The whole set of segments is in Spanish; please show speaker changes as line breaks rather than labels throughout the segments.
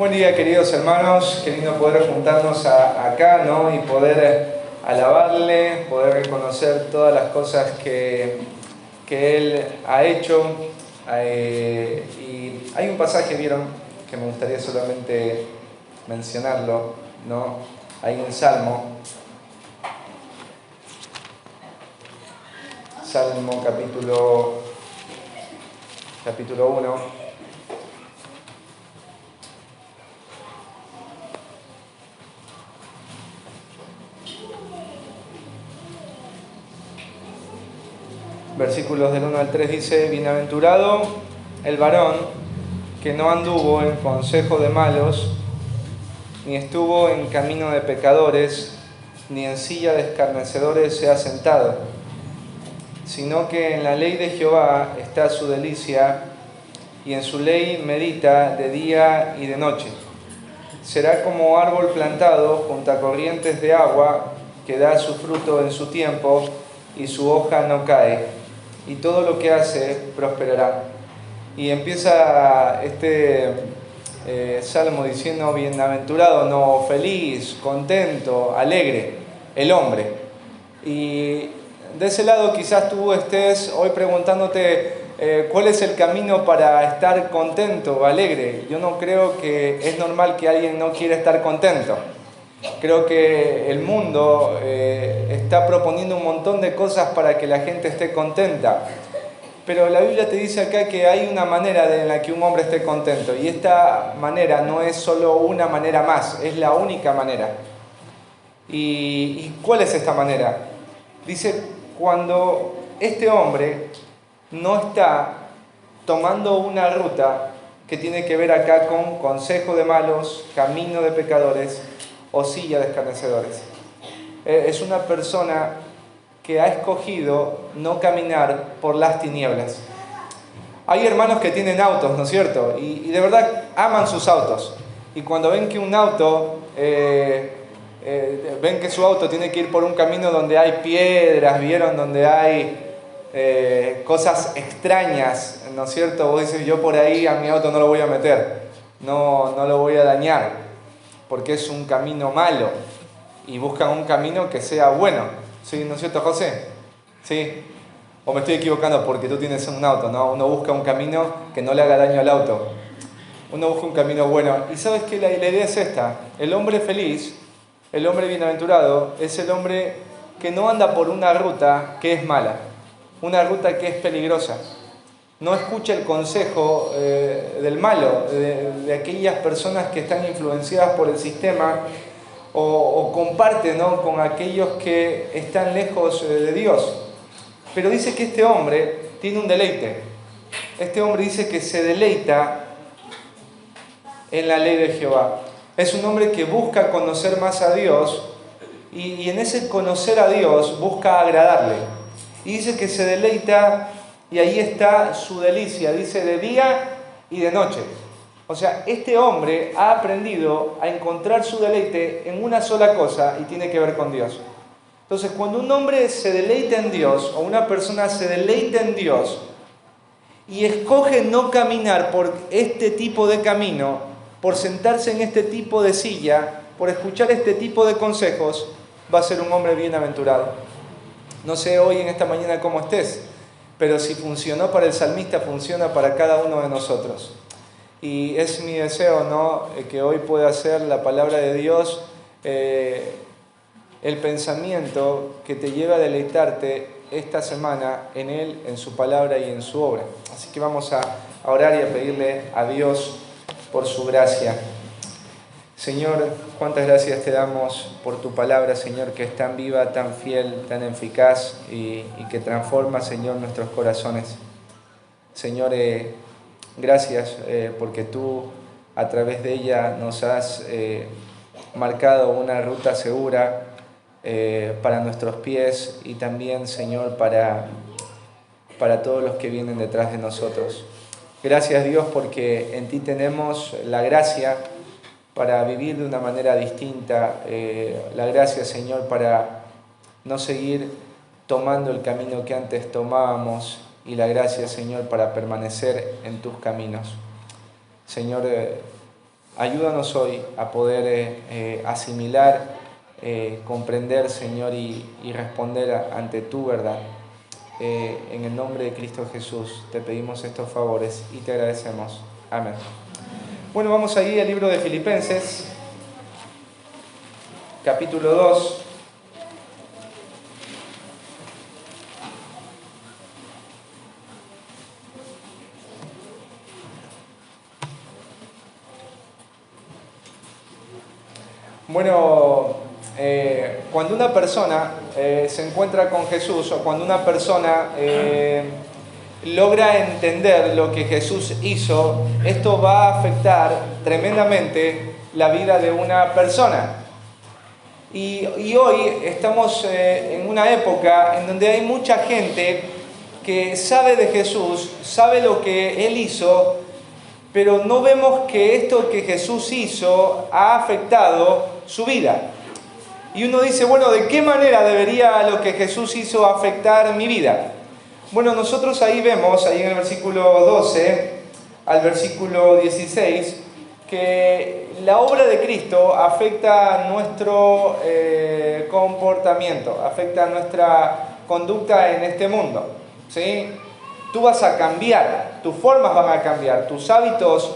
Buen día, queridos hermanos, qué lindo poder juntarnos acá, ¿no? Y poder alabarle, poder reconocer todas las cosas que Él ha hecho. Y hay un pasaje, ¿vieron?, que me gustaría solamente mencionarlo, ¿no? Hay un Salmo capítulo 1. Versículos del 1 al 3 dice: Bienaventurado el varón que no anduvo en consejo de malos, ni estuvo en camino de pecadores, ni en silla de escarnecedores se ha sentado, sino que en la ley de Jehová está su delicia, y en su ley medita de día y de noche. Será como árbol plantado junto a corrientes de agua, que da su fruto en su tiempo, y su hoja no cae, y todo lo que hace prosperará. Y empieza este salmo diciendo: bienaventurado, no, feliz, contento, alegre, el hombre. Y de ese lado quizás tú estés hoy preguntándote ¿cuál es el camino para estar contento, alegre? Yo no creo que es normal que alguien no quiera estar contento. Creo que el mundo está proponiendo un montón de cosas para que la gente esté contenta. Pero la Biblia te dice acá que hay una manera en la que un hombre esté contento. Y esta manera no es solo una manera más, es la única manera. ¿Y cuál es esta manera? Dice, cuando este hombre no está tomando una ruta que tiene que ver acá con consejo de malos, camino de pecadores o silla de escarnecedores. Es una persona que ha escogido no caminar por las tinieblas. Hay hermanos que tienen autos, ¿no es cierto? Y de verdad aman sus autos. Y cuando ven que un auto, ven que su auto tiene que ir por un camino donde hay piedras, ¿vieron? Donde hay cosas extrañas, ¿no es cierto? Vos dices, yo por ahí a mi auto no lo voy a meter, no lo voy a dañar, porque es un camino malo. Y buscan un camino que sea bueno. ¿Sí? ¿No es cierto, José? ¿Sí? ¿O me estoy equivocando porque tú tienes un auto? No, uno busca un camino que no le haga daño al auto. Uno busca un camino bueno. Y ¿sabes qué? La idea es esta. El hombre feliz, el hombre bienaventurado, es el hombre que no anda por una ruta que es mala, una ruta que es peligrosa. No escucha el consejo del malo, de aquellas personas que están influenciadas por el sistema, o comparte, ¿no?, con aquellos que están lejos de Dios. Pero dice que este hombre tiene un deleite. Este hombre dice que se deleita en la ley de Jehová. Es un hombre que busca conocer más a Dios y en ese conocer a Dios busca agradarle. Y dice que se deleita, y ahí está su delicia, dice de día y de noche. O sea, este hombre ha aprendido a encontrar su deleite en una sola cosa y tiene que ver con Dios. Entonces, cuando un hombre se deleita en Dios, o una persona se deleita en Dios y escoge no caminar por este tipo de camino, por sentarse en este tipo de silla, por escuchar este tipo de consejos, va a ser un hombre bienaventurado. No sé hoy en esta mañana cómo estés, pero si funcionó para el salmista, funciona para cada uno de nosotros. Y es mi deseo, ¿no?, que hoy pueda ser la palabra de Dios el pensamiento que te lleve a deleitarte esta semana en Él, en su palabra y en su obra. Así que vamos a orar y a pedirle a Dios por su gracia. Señor, cuántas gracias te damos por tu palabra, Señor, que es tan viva, tan fiel, tan eficaz y que transforma, Señor, nuestros corazones. Señor, gracias porque tú a través de ella nos has marcado una ruta segura para nuestros pies y también, Señor, para todos los que vienen detrás de nosotros. Gracias, Dios, porque en ti tenemos la gracia para vivir de una manera distinta, la gracia, Señor, para no seguir tomando el camino que antes tomábamos, y la gracia, Señor, para permanecer en tus caminos. Señor, Ayúdanos hoy a poder asimilar, comprender, Señor, y responder ante tu verdad. En el nombre de Cristo Jesús te pedimos estos favores y te agradecemos. Amén. Bueno, vamos ahí al libro de Filipenses, capítulo 2. Bueno, cuando una persona se encuentra con Jesús, o cuando una persona logra entender lo que Jesús hizo, esto va a afectar tremendamente la vida de una persona. Y hoy estamos en una época en donde hay mucha gente que sabe de Jesús, sabe lo que Él hizo, pero no vemos que esto que Jesús hizo ha afectado su vida. Y uno dice, bueno, ¿de qué manera debería lo que Jesús hizo afectar mi vida? Bueno, nosotros ahí vemos, ahí en el versículo 12 al versículo 16, que la obra de Cristo afecta nuestro comportamiento, afecta nuestra conducta en este mundo, ¿sí? Tú vas a cambiar, tus formas van a cambiar, tus hábitos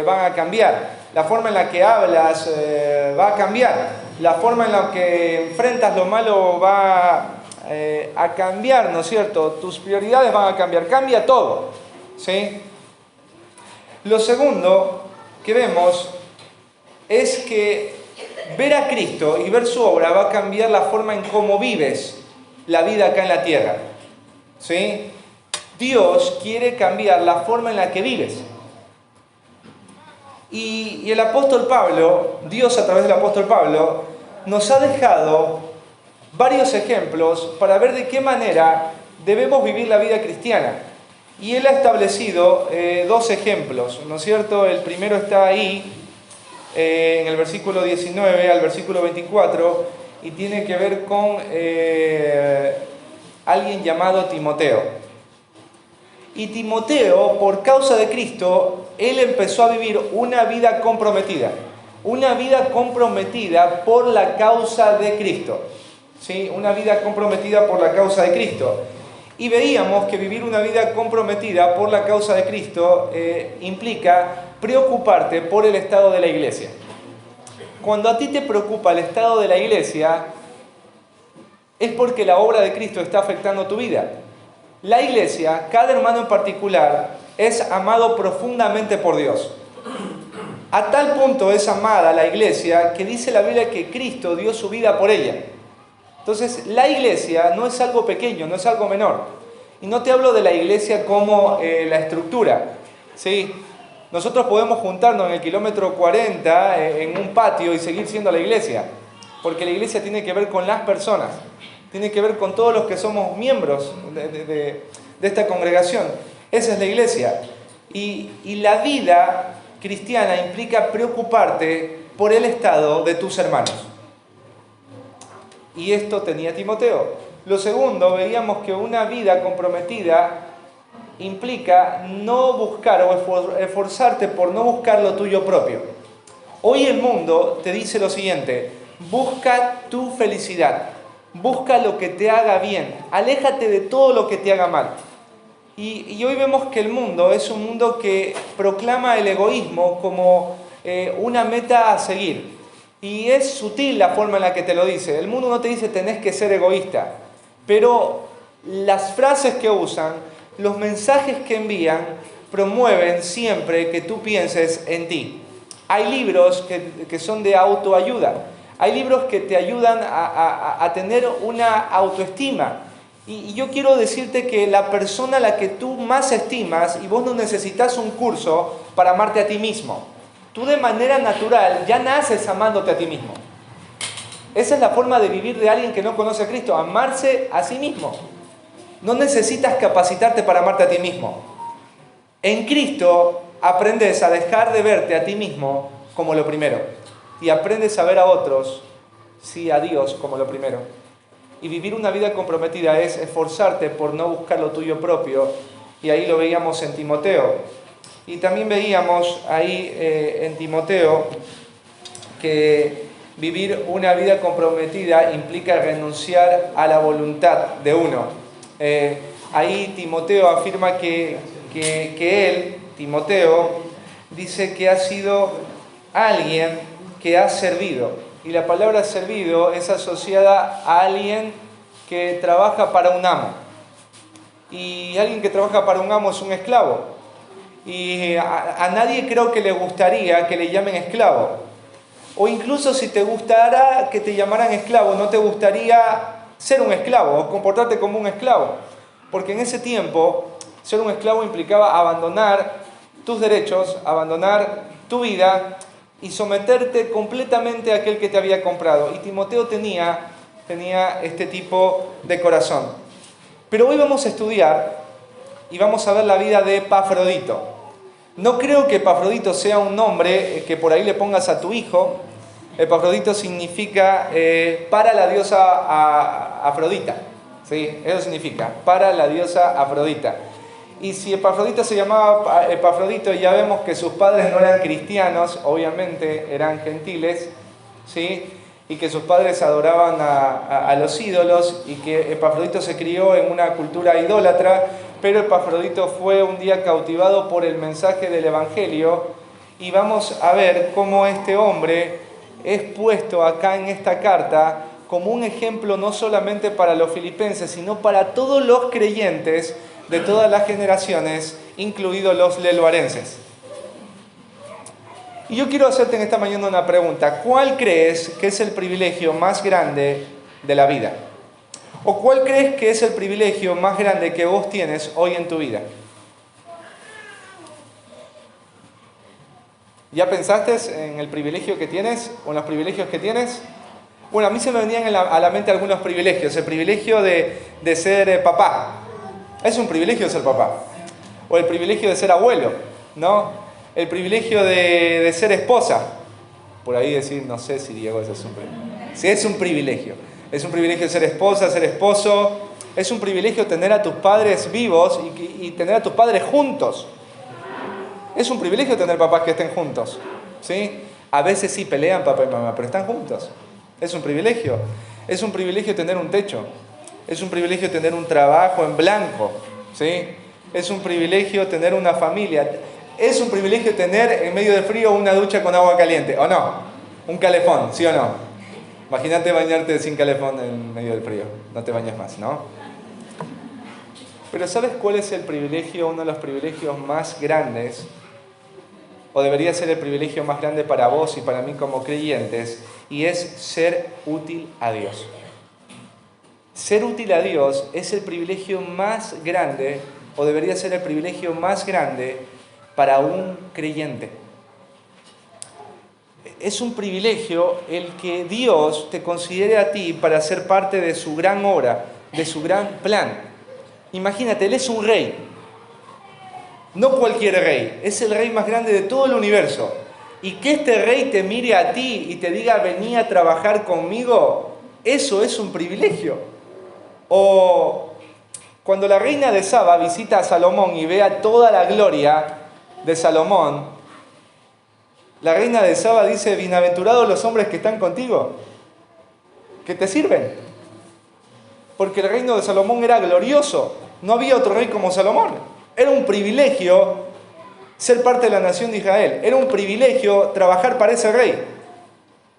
van a cambiar, la forma en la que hablas va a cambiar, la forma en la que enfrentas lo malo va a cambiar, ¿no es cierto? Tus prioridades van a cambiar, cambia todo, ¿sí? Lo segundo que vemos es que ver a Cristo y ver su obra va a cambiar la forma en cómo vives la vida acá en la tierra, ¿sí? Dios quiere cambiar la forma en la que vives. Y el apóstol Pablo, Dios a través del apóstol Pablo, nos ha dejado varios ejemplos para ver de qué manera debemos vivir la vida cristiana. Y él ha establecido dos ejemplos, ¿no es cierto? El primero está ahí, en el versículo 19 al versículo 24, y tiene que ver con alguien llamado Timoteo. Y Timoteo, por causa de Cristo, él empezó a vivir una vida comprometida por la causa de Cristo, ¿sí? Una vida comprometida por la causa de Cristo. Y veíamos que vivir una vida comprometida por la causa de Cristo implica preocuparte por el estado de la iglesia. Cuando a ti te preocupa el estado de la iglesia, es porque la obra de Cristo está afectando tu vida. La iglesia, cada hermano en particular, es amado profundamente por Dios. A tal punto es amada la iglesia que dice la Biblia que Cristo dio su vida por ella. Entonces, la iglesia no es algo pequeño, no es algo menor. Y no te hablo de la iglesia como la estructura, ¿sí? Nosotros podemos juntarnos en el kilómetro 40 en un patio y seguir siendo la iglesia, porque la iglesia tiene que ver con las personas, tiene que ver con todos los que somos miembros de esta congregación. Esa es la iglesia. Y la vida cristiana implica preocuparte por el estado de tus hermanos. Y esto tenía Timoteo. Lo segundo, veíamos que una vida comprometida implica no buscar o esforzarte por no buscar lo tuyo propio. Hoy el mundo te dice lo siguiente: busca tu felicidad, busca lo que te haga bien, aléjate de todo lo que te haga mal. Y hoy vemos que el mundo es un mundo que proclama el egoísmo como una meta a seguir. Y es sutil la forma en la que te lo dice. El mundo no te dice tenés que ser egoísta, pero las frases que usan, los mensajes que envían, promueven siempre que tú pienses en ti. Hay libros que son de autoayuda. Hay libros que te ayudan a tener una autoestima. Y yo quiero decirte que la persona a la que tú más estimas, y vos no necesitas un curso para amarte a ti mismo. Tú de manera natural ya naces amándote a ti mismo. Esa es la forma de vivir de alguien que no conoce a Cristo, amarse a sí mismo. No necesitas capacitarte para amarte a ti mismo. En Cristo aprendes a dejar de verte a ti mismo como lo primero. Y aprendes a ver a otros, sí, a Dios como lo primero. Y vivir una vida comprometida es esforzarte por no buscar lo tuyo propio. Y ahí lo veíamos en Timoteo. Y también veíamos ahí en Timoteo que vivir una vida comprometida implica renunciar a la voluntad de uno. Ahí Timoteo afirma que él, Timoteo, dice que ha sido alguien que ha servido. Y la palabra servido es asociada a alguien que trabaja para un amo. Y alguien que trabaja para un amo es un esclavo. Y a nadie creo que le gustaría que le llamen esclavo. O incluso si te gustara que te llamaran esclavo, no te gustaría ser un esclavo o comportarte como un esclavo. Porque en ese tiempo, ser un esclavo implicaba abandonar tus derechos, abandonar tu vida y someterte completamente a aquel que te había comprado. Y Timoteo tenía este tipo de corazón. Pero hoy vamos a estudiar y vamos a ver la vida de Epafrodito. No creo que Epafrodito sea un nombre que por ahí le pongas a tu hijo. Epafrodito significa para la diosa Afrodita. ¿Sí? Eso significa, para la diosa Afrodita. Y si Epafrodito se llamaba Epafrodito, ya vemos que sus padres no eran cristianos, obviamente eran gentiles, ¿sí? Y que sus padres adoraban a los ídolos y que Epafrodito se crió en una cultura idólatra, pero Epafrodito fue un día cautivado por el mensaje del Evangelio y vamos a ver cómo este hombre es puesto acá en esta carta como un ejemplo no solamente para los filipenses, sino para todos los creyentes de todas las generaciones, incluidos los leloarenses. Y yo quiero hacerte en esta mañana una pregunta. ¿Cuál crees que es el privilegio más grande de la vida? ¿O cuál crees que es el privilegio más grande que vos tienes hoy en tu vida? ¿Ya pensaste en el privilegio que tienes o en los privilegios que tienes? Bueno, a mí se me venían a la mente algunos privilegios. El privilegio de ser papá. Es un privilegio ser papá. O el privilegio de ser abuelo, ¿no? El privilegio de ser esposa. Por ahí decir, no sé si Diego ese es un privilegio. Sí, es un privilegio. Es un privilegio ser esposa, ser esposo. Es un privilegio tener a tus padres vivos y tener a tus padres juntos. Es un privilegio tener papás que estén juntos, ¿sí? A veces sí pelean papá y mamá, pero están juntos. Es un privilegio. Es un privilegio tener un techo. Es un privilegio tener un trabajo en blanco, ¿sí? Es un privilegio tener una familia. Es un privilegio tener en medio del frío una ducha con agua caliente, ¿o no? Un calefón, ¿sí o no? Imagínate bañarte sin calefón en medio del frío. No te bañas más, ¿no? Pero ¿sabes cuál es el privilegio, uno de los privilegios más grandes? O debería ser el privilegio más grande para vos y para mí como creyentes, y es ser útil a Dios. Ser útil a Dios es el privilegio más grande, o debería ser el privilegio más grande para un creyente. Es un privilegio el que Dios te considere a ti para ser parte de su gran obra, de su gran plan. Imagínate, Él es un rey. No cualquier rey, es el rey más grande de todo el universo. Y que este rey te mire a ti y te diga, vení a trabajar conmigo, eso es un privilegio. O cuando la reina de Saba visita a Salomón y ve a toda la gloria de Salomón, la reina de Saba dice, bienaventurados los hombres que están contigo, que te sirven. Porque el reino de Salomón era glorioso, no había otro rey como Salomón. Era un privilegio ser parte de la nación de Israel. Era un privilegio trabajar para ese rey.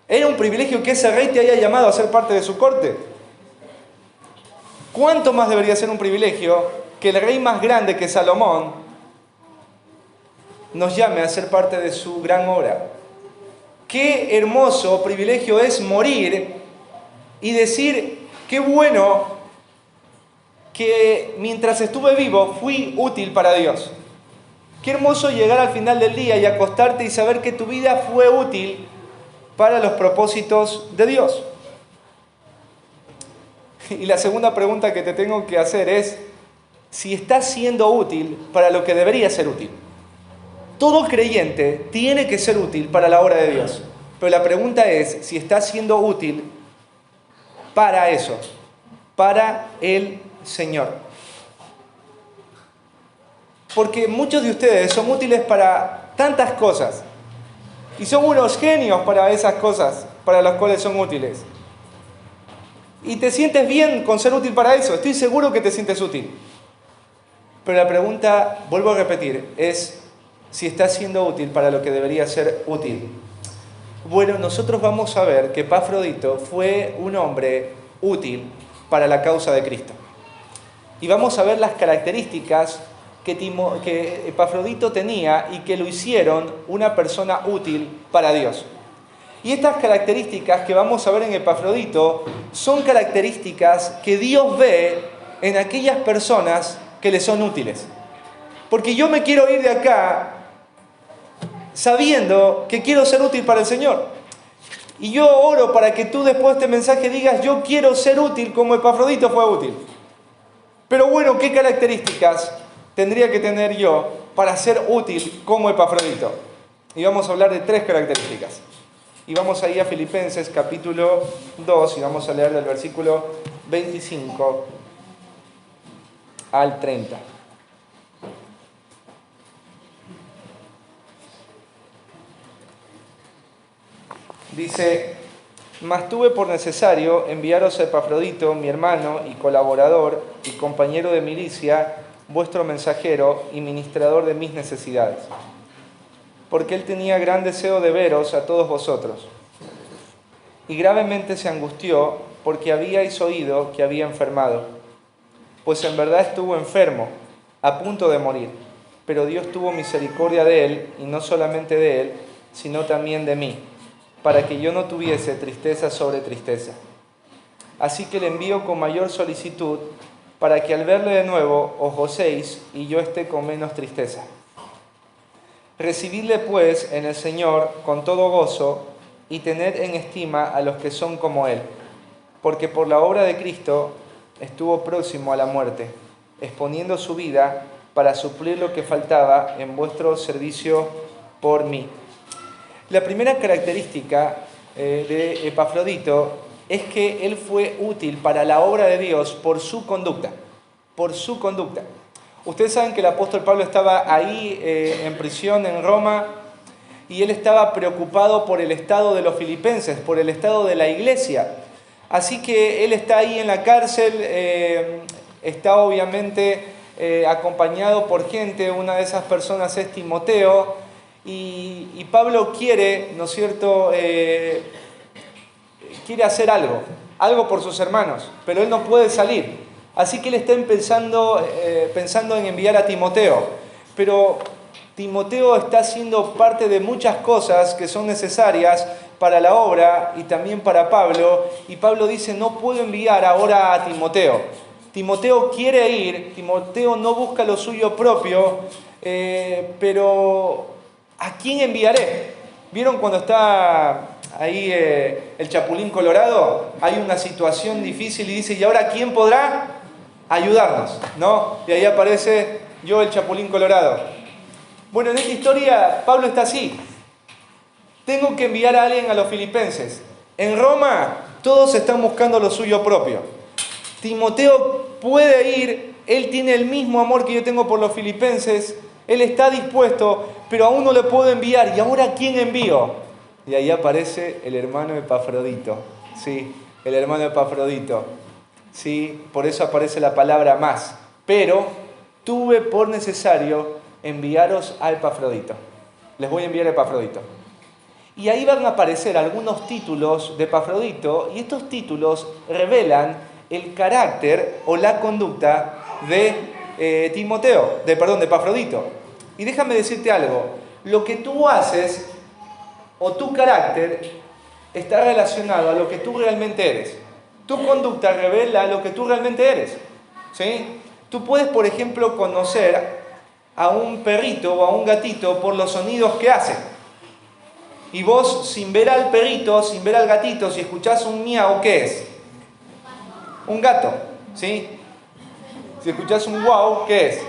Era un privilegio que ese rey te haya llamado a ser parte de su corte. ¿Cuánto más debería ser un privilegio que el rey más grande que Salomón nos llame a ser parte de su gran obra? Qué hermoso privilegio es morir y decir, qué bueno que mientras estuve vivo fui útil para Dios. Qué hermoso llegar al final del día y acostarte y saber que tu vida fue útil para los propósitos de Dios. Y la segunda pregunta que te tengo que hacer es si estás siendo útil para lo que debería ser útil. Todo creyente tiene que ser útil para la obra de Dios. Pero la pregunta es si estás siendo útil para eso, para el Señor. Porque muchos de ustedes son útiles para tantas cosas. Y son unos genios para esas cosas para las cuales son útiles. Y te sientes bien con ser útil para eso. Estoy seguro que te sientes útil. Pero la pregunta, vuelvo a repetir, es si estás siendo útil para lo que debería ser útil. Bueno, nosotros vamos a ver que Epafrodito fue un hombre útil para la causa de Cristo. Y vamos a ver las características que Epafrodito tenía y que lo hicieron una persona útil para Dios. Y estas características que vamos a ver en Epafrodito son características que Dios ve en aquellas personas que le son útiles. Porque yo me quiero ir de acá sabiendo que quiero ser útil para el Señor. Y yo oro para que tú después de este mensaje digas, yo quiero ser útil como Epafrodito fue útil. Pero bueno, ¿qué características tendría que tener yo para ser útil como Epafrodito? Y vamos a hablar de 3 características. Y vamos a ir a Filipenses capítulo 2 y vamos a leer del versículo 25 al 30. Dice, mas tuve por necesario enviaros a Epafrodito, mi hermano y colaborador y compañero de milicia, vuestro mensajero y ministrador de mis necesidades, porque él tenía gran deseo de veros a todos vosotros, y gravemente se angustió porque habíais oído que había enfermado, pues en verdad estuvo enfermo, a punto de morir, pero Dios tuvo misericordia de él, y no solamente de él, sino también de mí, para que yo no tuviese tristeza sobre tristeza. Así que le envío con mayor solicitud, para que al verle de nuevo os gocéis y yo esté con menos tristeza. Recibidle pues en el Señor con todo gozo y tened en estima a los que son como Él, porque por la obra de Cristo estuvo próximo a la muerte, exponiendo su vida para suplir lo que faltaba en vuestro servicio por mí. La primera característica de Epafrodito es que él fue útil para la obra de Dios por su conducta. Por su conducta. Ustedes saben que el apóstol Pablo estaba ahí en prisión en Roma y él estaba preocupado por el estado de los filipenses, por el estado de la iglesia. Así que él está ahí en la cárcel, está obviamente acompañado por gente, una de esas personas es Timoteo, y Pablo quiere, ¿no es cierto?, quiere hacer algo por sus hermanos, pero él no puede salir. Así que él está pensando en enviar a Timoteo, pero Timoteo está haciendo parte de muchas cosas que son necesarias para la obra y también para Pablo, y Pablo dice, no puedo enviar ahora a Timoteo. Timoteo quiere ir, Timoteo no busca lo suyo propio, pero ¿a quién enviaré? ¿Vieron cuando está ahí el Chapulín Colorado? Hay una situación difícil y dice, ¿y ahora quién podrá ayudarnos? ¿No? Y ahí aparece yo, el Chapulín Colorado. Bueno, en esta historia Pablo está así. Tengo que enviar a alguien a los filipenses. En Roma todos están buscando lo suyo propio. Timoteo puede ir, él tiene el mismo amor que yo tengo por los filipenses, él está dispuesto, pero aún no le puedo enviar. ¿Y ahora quién envío? Y ahí aparece el hermano Epafrodito. Sí, el hermano Epafrodito. Sí, por eso aparece la palabra más. Pero tuve por necesario enviaros a Epafrodito. Les voy a enviar a Epafrodito. Y ahí van a aparecer algunos títulos de Epafrodito, y estos títulos revelan el carácter o la conducta de de Epafrodito. Y déjame decirte algo, lo que tú haces o tu carácter está relacionado a lo que tú realmente eres. Tu conducta revela lo que tú realmente eres, ¿sí? Tú puedes, por ejemplo, conocer a un perrito o a un gatito por los sonidos que hace. Y vos, sin ver al perrito, sin ver al gatito, si escuchás un miau, ¿qué es? Un gato, ¿sí? Si escuchás un guau, ¿qué es?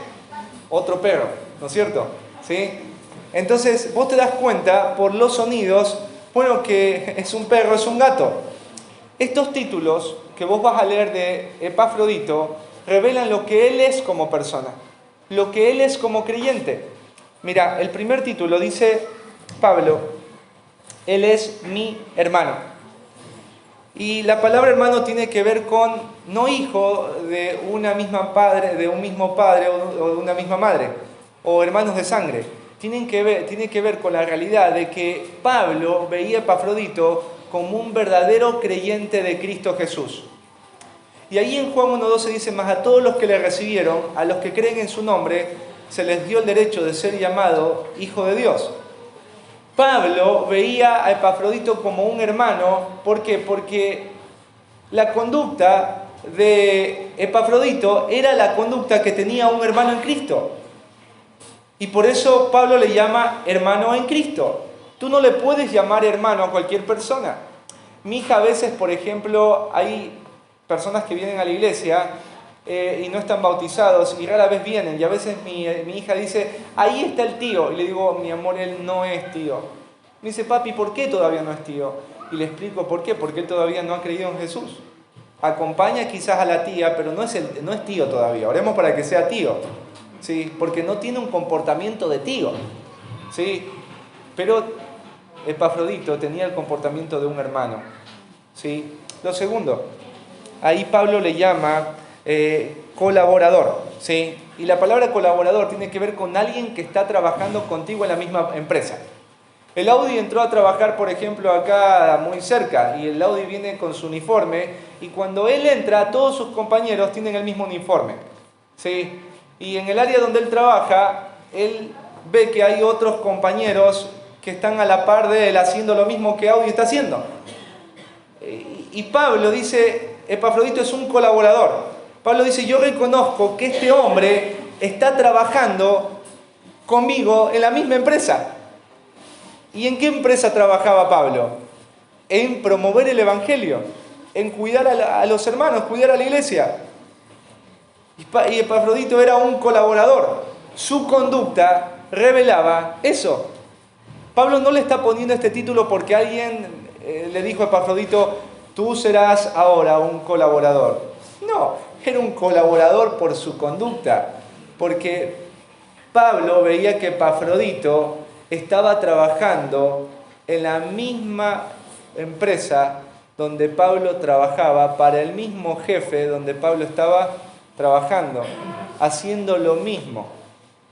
Otro perro, ¿no es cierto? ¿Sí? Entonces, vos te das cuenta por los sonidos, bueno, que es un perro, es un gato. Estos títulos que vos vas a leer de Epafrodito revelan lo que él es como persona. lo que él es como creyente. Mira, el primer título dice Pablo, él es mi hermano. Y la palabra hermano tiene que ver con no hijo de una misma padre, de un mismo padre o de una misma madre, o hermanos de sangre. Tiene que ver con la realidad de que Pablo veía a Epafrodito como un verdadero creyente de Cristo Jesús. Y ahí en Juan 1:12 dice, mas a todos los que le recibieron, a los que creen en su nombre, se les dio el derecho de ser llamado hijo de Dios. Pablo veía a Epafrodito como un hermano. ¿Por qué? Porque la conducta de Epafrodito era la conducta que tenía un hermano en Cristo. Y por eso Pablo le llama hermano en Cristo. Tú no le puedes llamar hermano a cualquier persona. Mi hija a veces, por ejemplo, hay personas que vienen a la iglesia y no están bautizados y rara vez vienen. Y a veces mi hija dice, ahí está el tío. Y le digo, mi amor, él no es tío. Me dice, papi, ¿por qué todavía no es tío? Y le explico por qué. Porque él todavía no ha creído en Jesús. Acompaña quizás a la tía, pero no es tío todavía. Oremos para que sea tío. ¿Sí? Porque no tiene un comportamiento de tío. ¿Sí? Pero Epafrodito tenía el comportamiento de un hermano. ¿Sí? Lo segundo, ahí Pablo le llama colaborador. ¿Sí? Y la palabra colaborador tiene que ver con alguien que está trabajando contigo en la misma empresa. El Audi entró a trabajar, por ejemplo, acá muy cerca, y el Audi viene con su uniforme, y cuando él entra, todos sus compañeros tienen el mismo uniforme. ¿Sí? Y en el área donde él trabaja, él ve que hay otros compañeros que están a la par de él haciendo lo mismo que Audi está haciendo. Y Pablo dice, Epafrodito es un colaborador. Pablo dice, yo reconozco que este hombre está trabajando conmigo en la misma empresa. ¿Y en qué empresa trabajaba Pablo? En promover el evangelio, en cuidar a los hermanos, cuidar a la iglesia. Y Epafrodito era un colaborador. Su conducta revelaba eso. Pablo no le está poniendo este título porque alguien le dijo a Epafrodito, tú serás ahora un colaborador. No, era un colaborador por su conducta. Porque Pablo veía que Epafrodito estaba trabajando en la misma empresa donde Pablo trabajaba, para el mismo jefe donde Pablo estaba trabajando, haciendo lo mismo.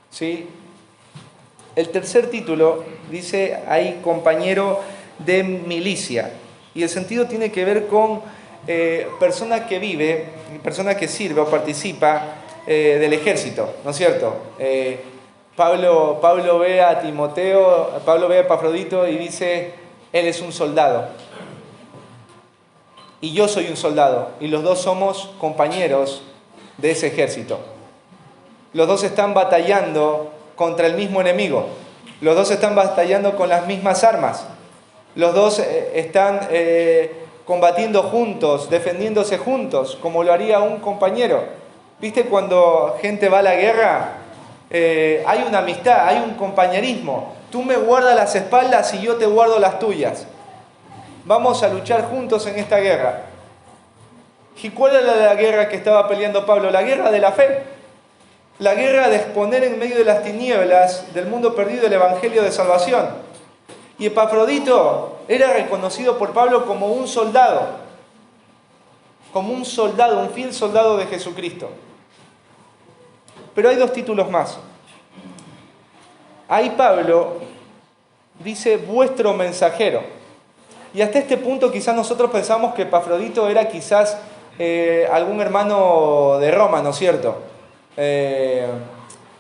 ¿Sí? El tercer título dice ahí compañero de milicia. Y el sentido tiene que ver con persona que vive, persona que sirve o participa del ejército, ¿no es cierto? Pablo ve a Timoteo, Pablo ve a Epafrodito y dice, él es un soldado. Y yo soy un soldado. Y los dos somos compañeros de ese ejército. Los dos están batallando contra el mismo enemigo. Los dos están batallando con las mismas armas. Los dos están combatiendo juntos, defendiéndose juntos, como lo haría un compañero. ¿Viste cuando gente va a la guerra? Hay una amistad, hay un compañerismo. Tú me guardas las espaldas y yo te guardo las tuyas. Vamos a luchar juntos en esta guerra. ¿Y cuál era la guerra que estaba peleando Pablo? La guerra de la fe. La guerra de exponer en medio de las tinieblas del mundo perdido el evangelio de salvación. Y Epafrodito era reconocido por Pablo como un soldado. Como un soldado, un fiel soldado de Jesucristo. Pero hay dos títulos más. Ahí Pablo dice vuestro mensajero. Y hasta este punto quizás nosotros pensamos que Epafrodito era quizás algún hermano de Roma, ¿no es cierto?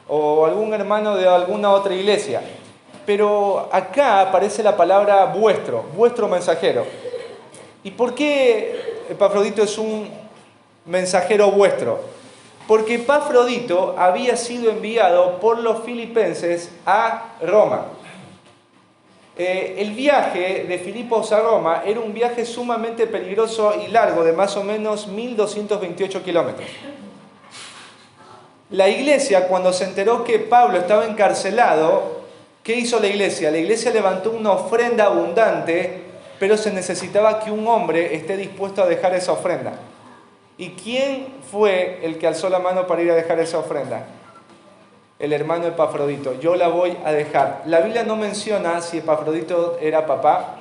O algún hermano de alguna otra iglesia. Pero acá aparece la palabra vuestro mensajero. ¿Y por qué Epafrodito es un mensajero vuestro? Porque Epafrodito había sido enviado por los filipenses a Roma. El viaje de Filipos a Roma era un viaje sumamente peligroso y largo, de más o menos 1228 kilómetros. La iglesia, cuando se enteró que Pablo estaba encarcelado, ¿qué hizo la iglesia? La iglesia levantó una ofrenda abundante, pero se necesitaba que un hombre esté dispuesto a dejar esa ofrenda. ¿Y quién fue el que alzó la mano para ir a dejar esa ofrenda? el hermano Epafrodito. Yo la voy a dejar. La Biblia no menciona si Epafrodito era papá.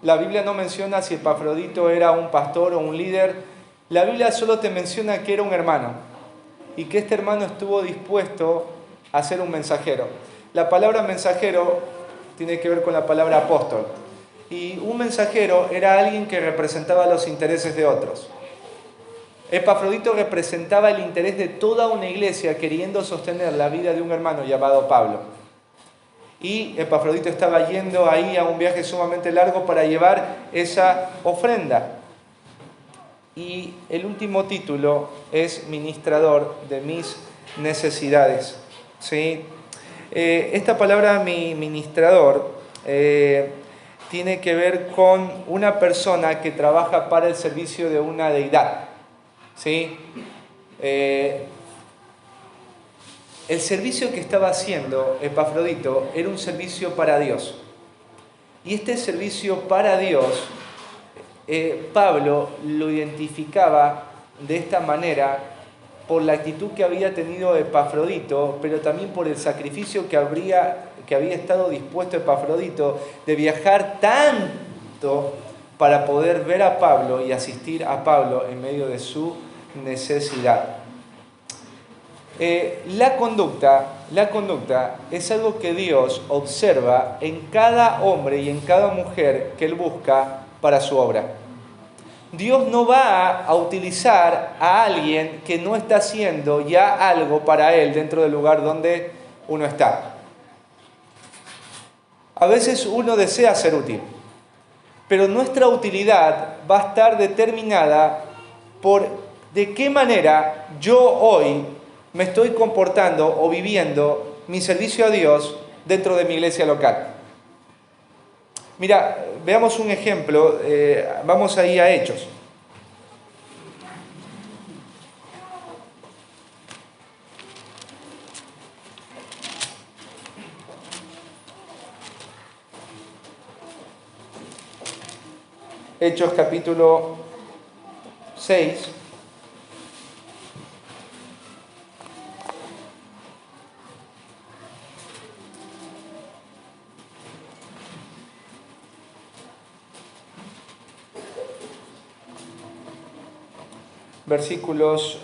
La Biblia no menciona si Epafrodito era un pastor o un líder. La Biblia solo te menciona que era un hermano y que este hermano estuvo dispuesto a ser un mensajero. La palabra mensajero tiene que ver con la palabra apóstol. Y un mensajero era alguien que representaba los intereses de otros. Epafrodito representaba el interés de toda una iglesia queriendo sostener la vida de un hermano llamado Pablo. Y Epafrodito estaba yendo ahí a un viaje sumamente largo para llevar esa ofrenda. Y el último título es ministrador de mis necesidades. ¿Sí? Esta palabra ministrador tiene que ver con una persona que trabaja para el servicio de una deidad. ¿Sí? El servicio que estaba haciendo Epafrodito era un servicio para Dios. Y este servicio para Dios, Pablo lo identificaba de esta manera por la actitud que había tenido Epafrodito, pero también por el sacrificio que había estado dispuesto Epafrodito de viajar tanto para poder ver a Pablo y asistir a Pablo en medio de su necesidad. La conducta es algo que Dios observa en cada hombre y en cada mujer que Él busca para su obra. Dios no va a utilizar a alguien que no está haciendo ya algo para Él dentro del lugar donde uno está. A veces uno desea ser útil, pero nuestra utilidad va a estar determinada por de qué manera yo hoy me estoy comportando o viviendo mi servicio a Dios dentro de mi iglesia local. Mira, veamos un ejemplo, vamos ahí a Hechos. Hechos capítulo 6. Versículos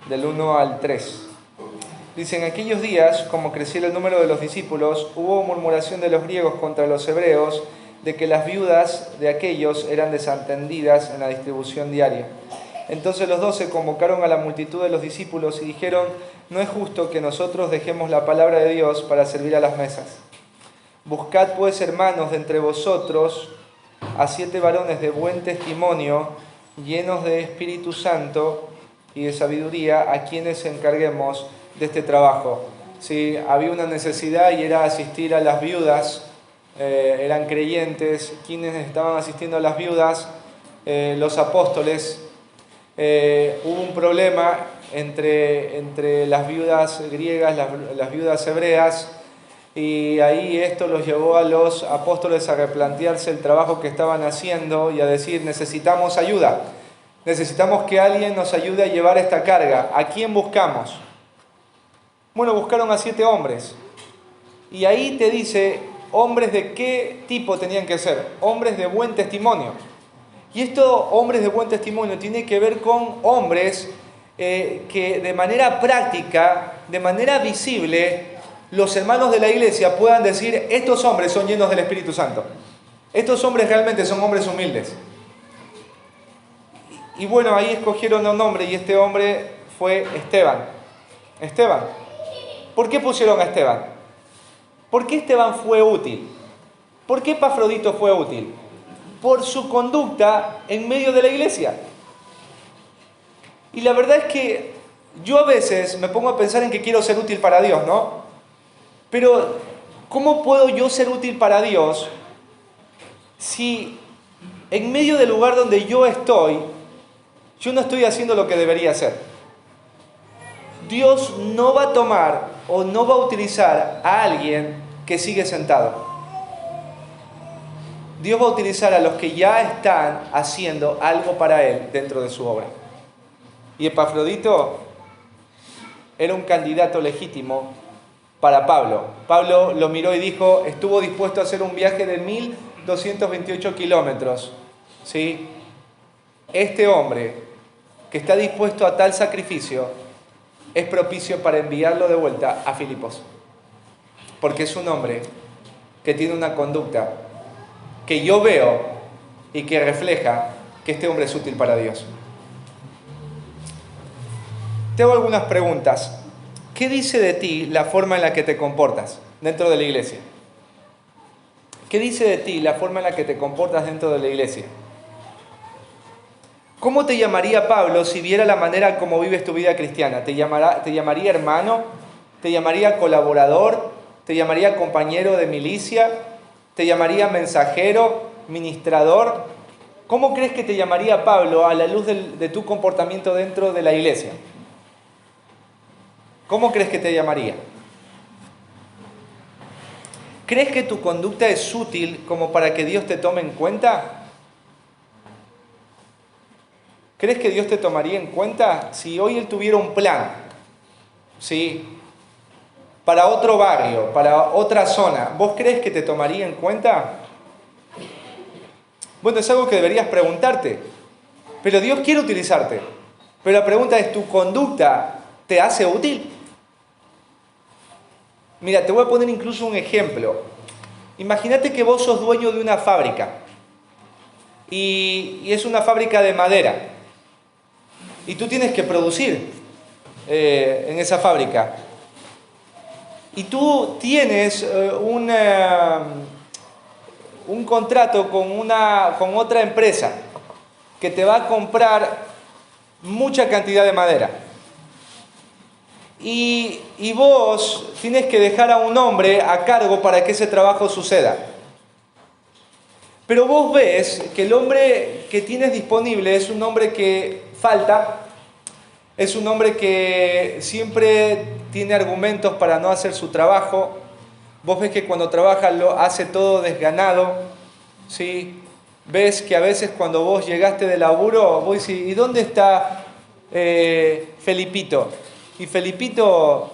del 1 al 3. Dice, en aquellos días, como crecía el número de los discípulos, hubo murmuración de los griegos contra los hebreos de que las viudas de aquellos eran desatendidas en la distribución diaria. Entonces los 12 convocaron a la multitud de los discípulos y dijeron, no es justo que nosotros dejemos la palabra de Dios para servir a las mesas. Buscad pues, hermanos, de entre vosotros a 7 varones de buen testimonio, llenos de Espíritu Santo y de sabiduría, a quienes encarguemos de este trabajo. Sí, había una necesidad y era asistir a las viudas, eran creyentes, quienes estaban asistiendo a las viudas, los apóstoles. Hubo un problema entre las viudas griegas, las viudas hebreas, y ahí esto los llevó a los apóstoles a replantearse el trabajo que estaban haciendo y a decir, necesitamos ayuda, necesitamos que alguien nos ayude a llevar esta carga. ¿A quién buscamos? Bueno, buscaron a 7 hombres, y ahí te dice, hombres de qué tipo tenían que ser, hombres de buen testimonio. Y estos hombres de buen testimonio tiene que ver con hombres que de manera práctica, de manera visible, los hermanos de la iglesia puedan decir, estos hombres son llenos del Espíritu Santo. Estos hombres realmente son hombres humildes. Y bueno, ahí escogieron un hombre y este hombre fue Esteban. Esteban. ¿Por qué pusieron a Esteban? ¿Por qué Esteban fue útil? ¿Por qué Epafrodito fue útil? Por su conducta en medio de la iglesia. Y la verdad es que yo a veces me pongo a pensar en que quiero ser útil para Dios, ¿no? Pero, ¿cómo puedo yo ser útil para Dios si en medio del lugar donde yo no estoy haciendo lo que debería hacer? Dios no va a tomar o no va a utilizar a alguien que sigue sentado. Dios va a utilizar a los que ya están haciendo algo para Él dentro de su obra. Y Epafrodito era un candidato legítimo para Pablo. Pablo lo miró y dijo, estuvo dispuesto a hacer un viaje de 1228 kilómetros. ¿Sí? Este hombre que está dispuesto a tal sacrificio es propicio para enviarlo de vuelta a Filipos. Porque es un hombre que tiene una conducta que yo veo y que refleja que este hombre es útil para Dios. Te hago algunas preguntas. ¿Qué dice de ti la forma en la que te comportas dentro de la iglesia? ¿Qué dice de ti la forma en la que te comportas dentro de la iglesia? ¿Cómo te llamaría Pablo si viera la manera como vives tu vida cristiana? ¿Te llamaría hermano? ¿Te llamaría colaborador? ¿Te llamaría compañero de milicia? ¿Te llamaría mensajero? ¿Ministrador? ¿Cómo crees que te llamaría Pablo a la luz de tu comportamiento dentro de la iglesia? ¿Cómo crees que te llamaría? ¿Crees que tu conducta es útil como para que Dios te tome en cuenta? ¿Crees que Dios te tomaría en cuenta si hoy Él tuviera un plan? ¿Sí? Para otro barrio, para otra zona. ¿Vos crees que te tomaría en cuenta? Bueno, es algo que deberías preguntarte. Pero Dios quiere utilizarte. Pero la pregunta es, ¿tu conducta te hace útil? Mira, te voy a poner incluso un ejemplo. Imagínate que vos sos dueño de una fábrica. Y es una fábrica de madera. Y tú tienes que producir en esa fábrica. Y tú tienes un contrato con otra empresa que te va a comprar mucha cantidad de madera. Y vos tienes que dejar a un hombre a cargo para que ese trabajo suceda. Pero vos ves que el hombre que tienes disponible es un hombre que falta, es un hombre que siempre tiene argumentos para no hacer su trabajo. Vos ves que cuando trabaja lo hace todo desganado, ¿sí? Ves que a veces cuando vos llegaste del laburo, vos decís, ¿y dónde está Felipito? Y Felipito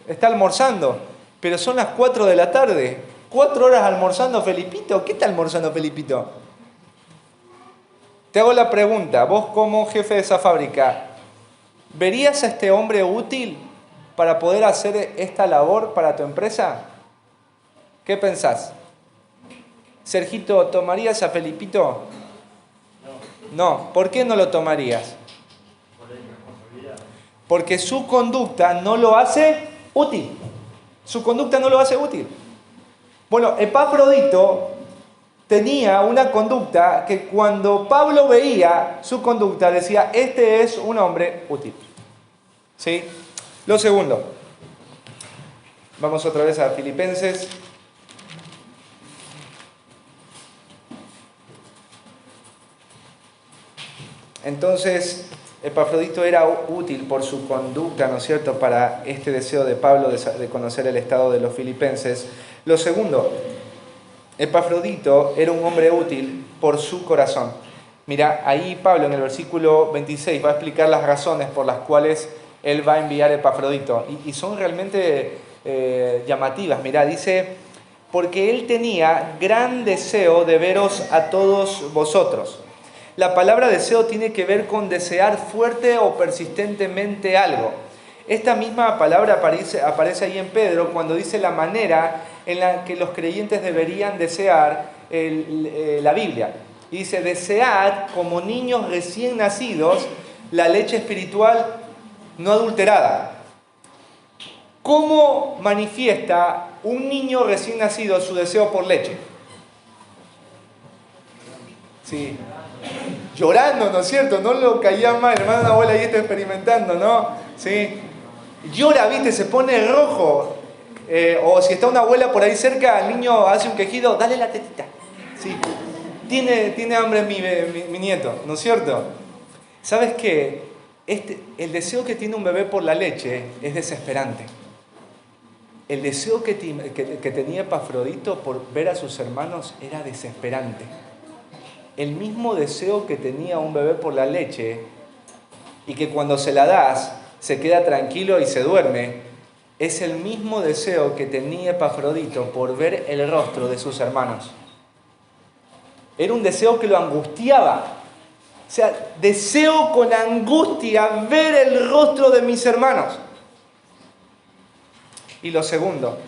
está almorzando, pero son las 4 de la tarde. 4 horas almorzando Felipito. ¿Qué está almorzando Felipito? Te hago la pregunta, vos como jefe de esa fábrica, ¿verías a este hombre útil para poder hacer esta labor para tu empresa? ¿Qué pensás? Sergito, ¿tomarías a Felipito? No. ¿Por qué no lo tomarías? Porque su conducta no lo hace útil. Su conducta no lo hace útil. Bueno, Epafrodito tenía una conducta que cuando Pablo veía su conducta decía, este es un hombre útil. ¿Sí? Lo segundo. Vamos otra vez a Filipenses. Entonces, Epafrodito era útil por su conducta, ¿no es cierto?, para este deseo de Pablo de conocer el estado de los filipenses. Lo segundo, Epafrodito era un hombre útil por su corazón. Mira, ahí Pablo en el versículo 26 va a explicar las razones por las cuales él va a enviar a Epafrodito. Y son realmente llamativas. Mira, dice, porque él tenía gran deseo de veros a todos vosotros. La palabra deseo tiene que ver con desear fuerte o persistentemente algo. Esta misma palabra aparece ahí en Pedro cuando dice la manera en la que los creyentes deberían desear la Biblia. Y dice, desead como niños recién nacidos la leche espiritual no adulterada. ¿Cómo manifiesta un niño recién nacido su deseo por leche? Sí. Llorando, ¿no es cierto? No lo caía mal, hermano, una abuela ahí está experimentando, ¿no? Sí. Llora, ¿viste? Se pone rojo. O si está una abuela por ahí cerca, el niño hace un quejido, dale la tetita. Sí. Tiene hambre mi nieto, ¿no es cierto? ¿Sabes qué? El deseo que tiene un bebé por la leche es desesperante. El deseo que tenía Epafrodito por ver a sus hermanos era desesperante. El mismo deseo que tenía un bebé por la leche y que cuando se la das se queda tranquilo y se duerme, es el mismo deseo que tenía Epafrodito por ver el rostro de sus hermanos. Era un deseo que lo angustiaba. O sea, deseo con angustia ver el rostro de mis hermanos. Y lo segundo,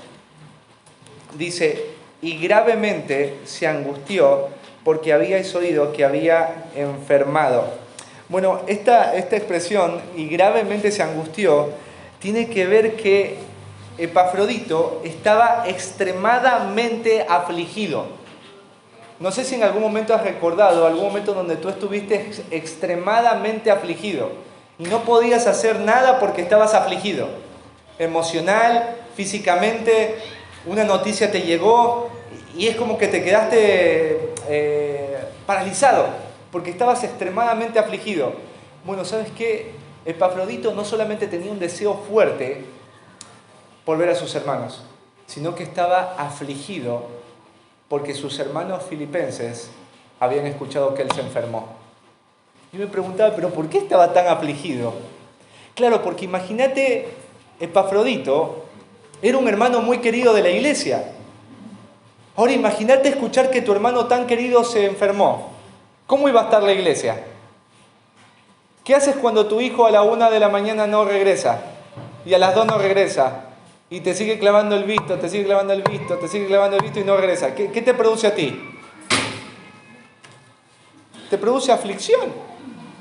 dice, y gravemente se angustió porque habíais oído que había enfermado. Bueno, esta expresión, y gravemente se angustió, tiene que ver que Epafrodito estaba extremadamente afligido. No sé si en algún momento has recordado algún momento donde tú estuviste extremadamente afligido y no podías hacer nada porque estabas afligido. Emocional, físicamente, una noticia te llegó y es como que te quedaste paralizado porque estabas extremadamente afligido. Bueno, ¿sabes qué? Epafrodito no solamente tenía un deseo fuerte por ver a sus hermanos, sino que estaba afligido porque sus hermanos filipenses habían escuchado que él se enfermó. Yo me preguntaba, ¿pero por qué estaba tan afligido? Claro, porque imagínate, Epafrodito era un hermano muy querido de la iglesia. Ahora imagínate escuchar que tu hermano tan querido se enfermó. ¿Cómo iba a estar la iglesia? ¿Qué haces cuando tu hijo a la 1 de la mañana no regresa? Y a las 2 no regresa. Y te sigue clavando el visto, te sigue clavando el visto, te sigue clavando el visto y no regresa. ¿Qué te produce a ti? Te produce aflicción.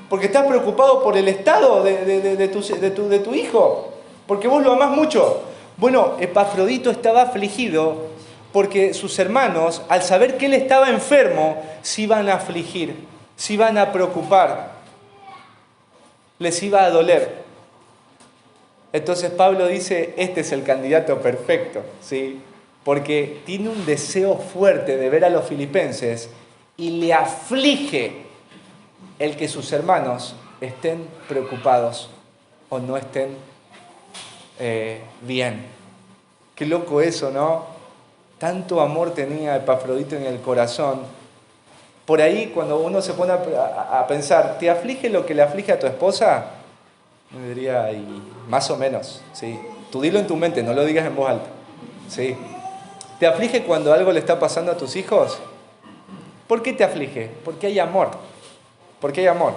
Porque estás preocupado por el estado de tu hijo. Porque vos lo amás mucho. Bueno, Epafrodito estaba afligido porque sus hermanos, al saber que él estaba enfermo, se iban a afligir, se iban a preocupar, les iba a doler. Entonces Pablo dice, este es el candidato perfecto, ¿sí? Porque tiene un deseo fuerte de ver a los filipenses y le aflige el que sus hermanos estén preocupados o no estén bien. Qué loco eso, ¿no? Tanto amor tenía Epafrodito en el corazón. Por ahí, cuando uno se pone a pensar, ¿te aflige lo que le aflige a tu esposa? Me diría, y más o menos, ¿sí? Tú dilo en tu mente, no lo digas en voz alta, ¿sí? ¿Te aflige cuando algo le está pasando a tus hijos? ¿Por qué te aflige? Porque hay amor. Porque hay amor.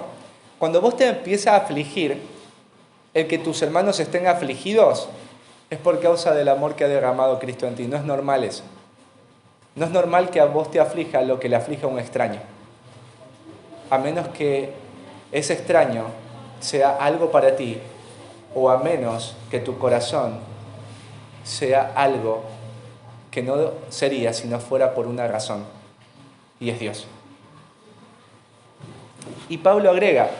Cuando vos te empiezas a afligir, el que tus hermanos estén afligidos, es por causa del amor que ha derramado Cristo en ti. No es normal eso. No es normal que a vos te aflija lo que le aflige a un extraño. A menos que ese extraño sea algo para ti, o a menos que tu corazón sea algo que no sería si no fuera por una razón, y es Dios. Y Pablo agrega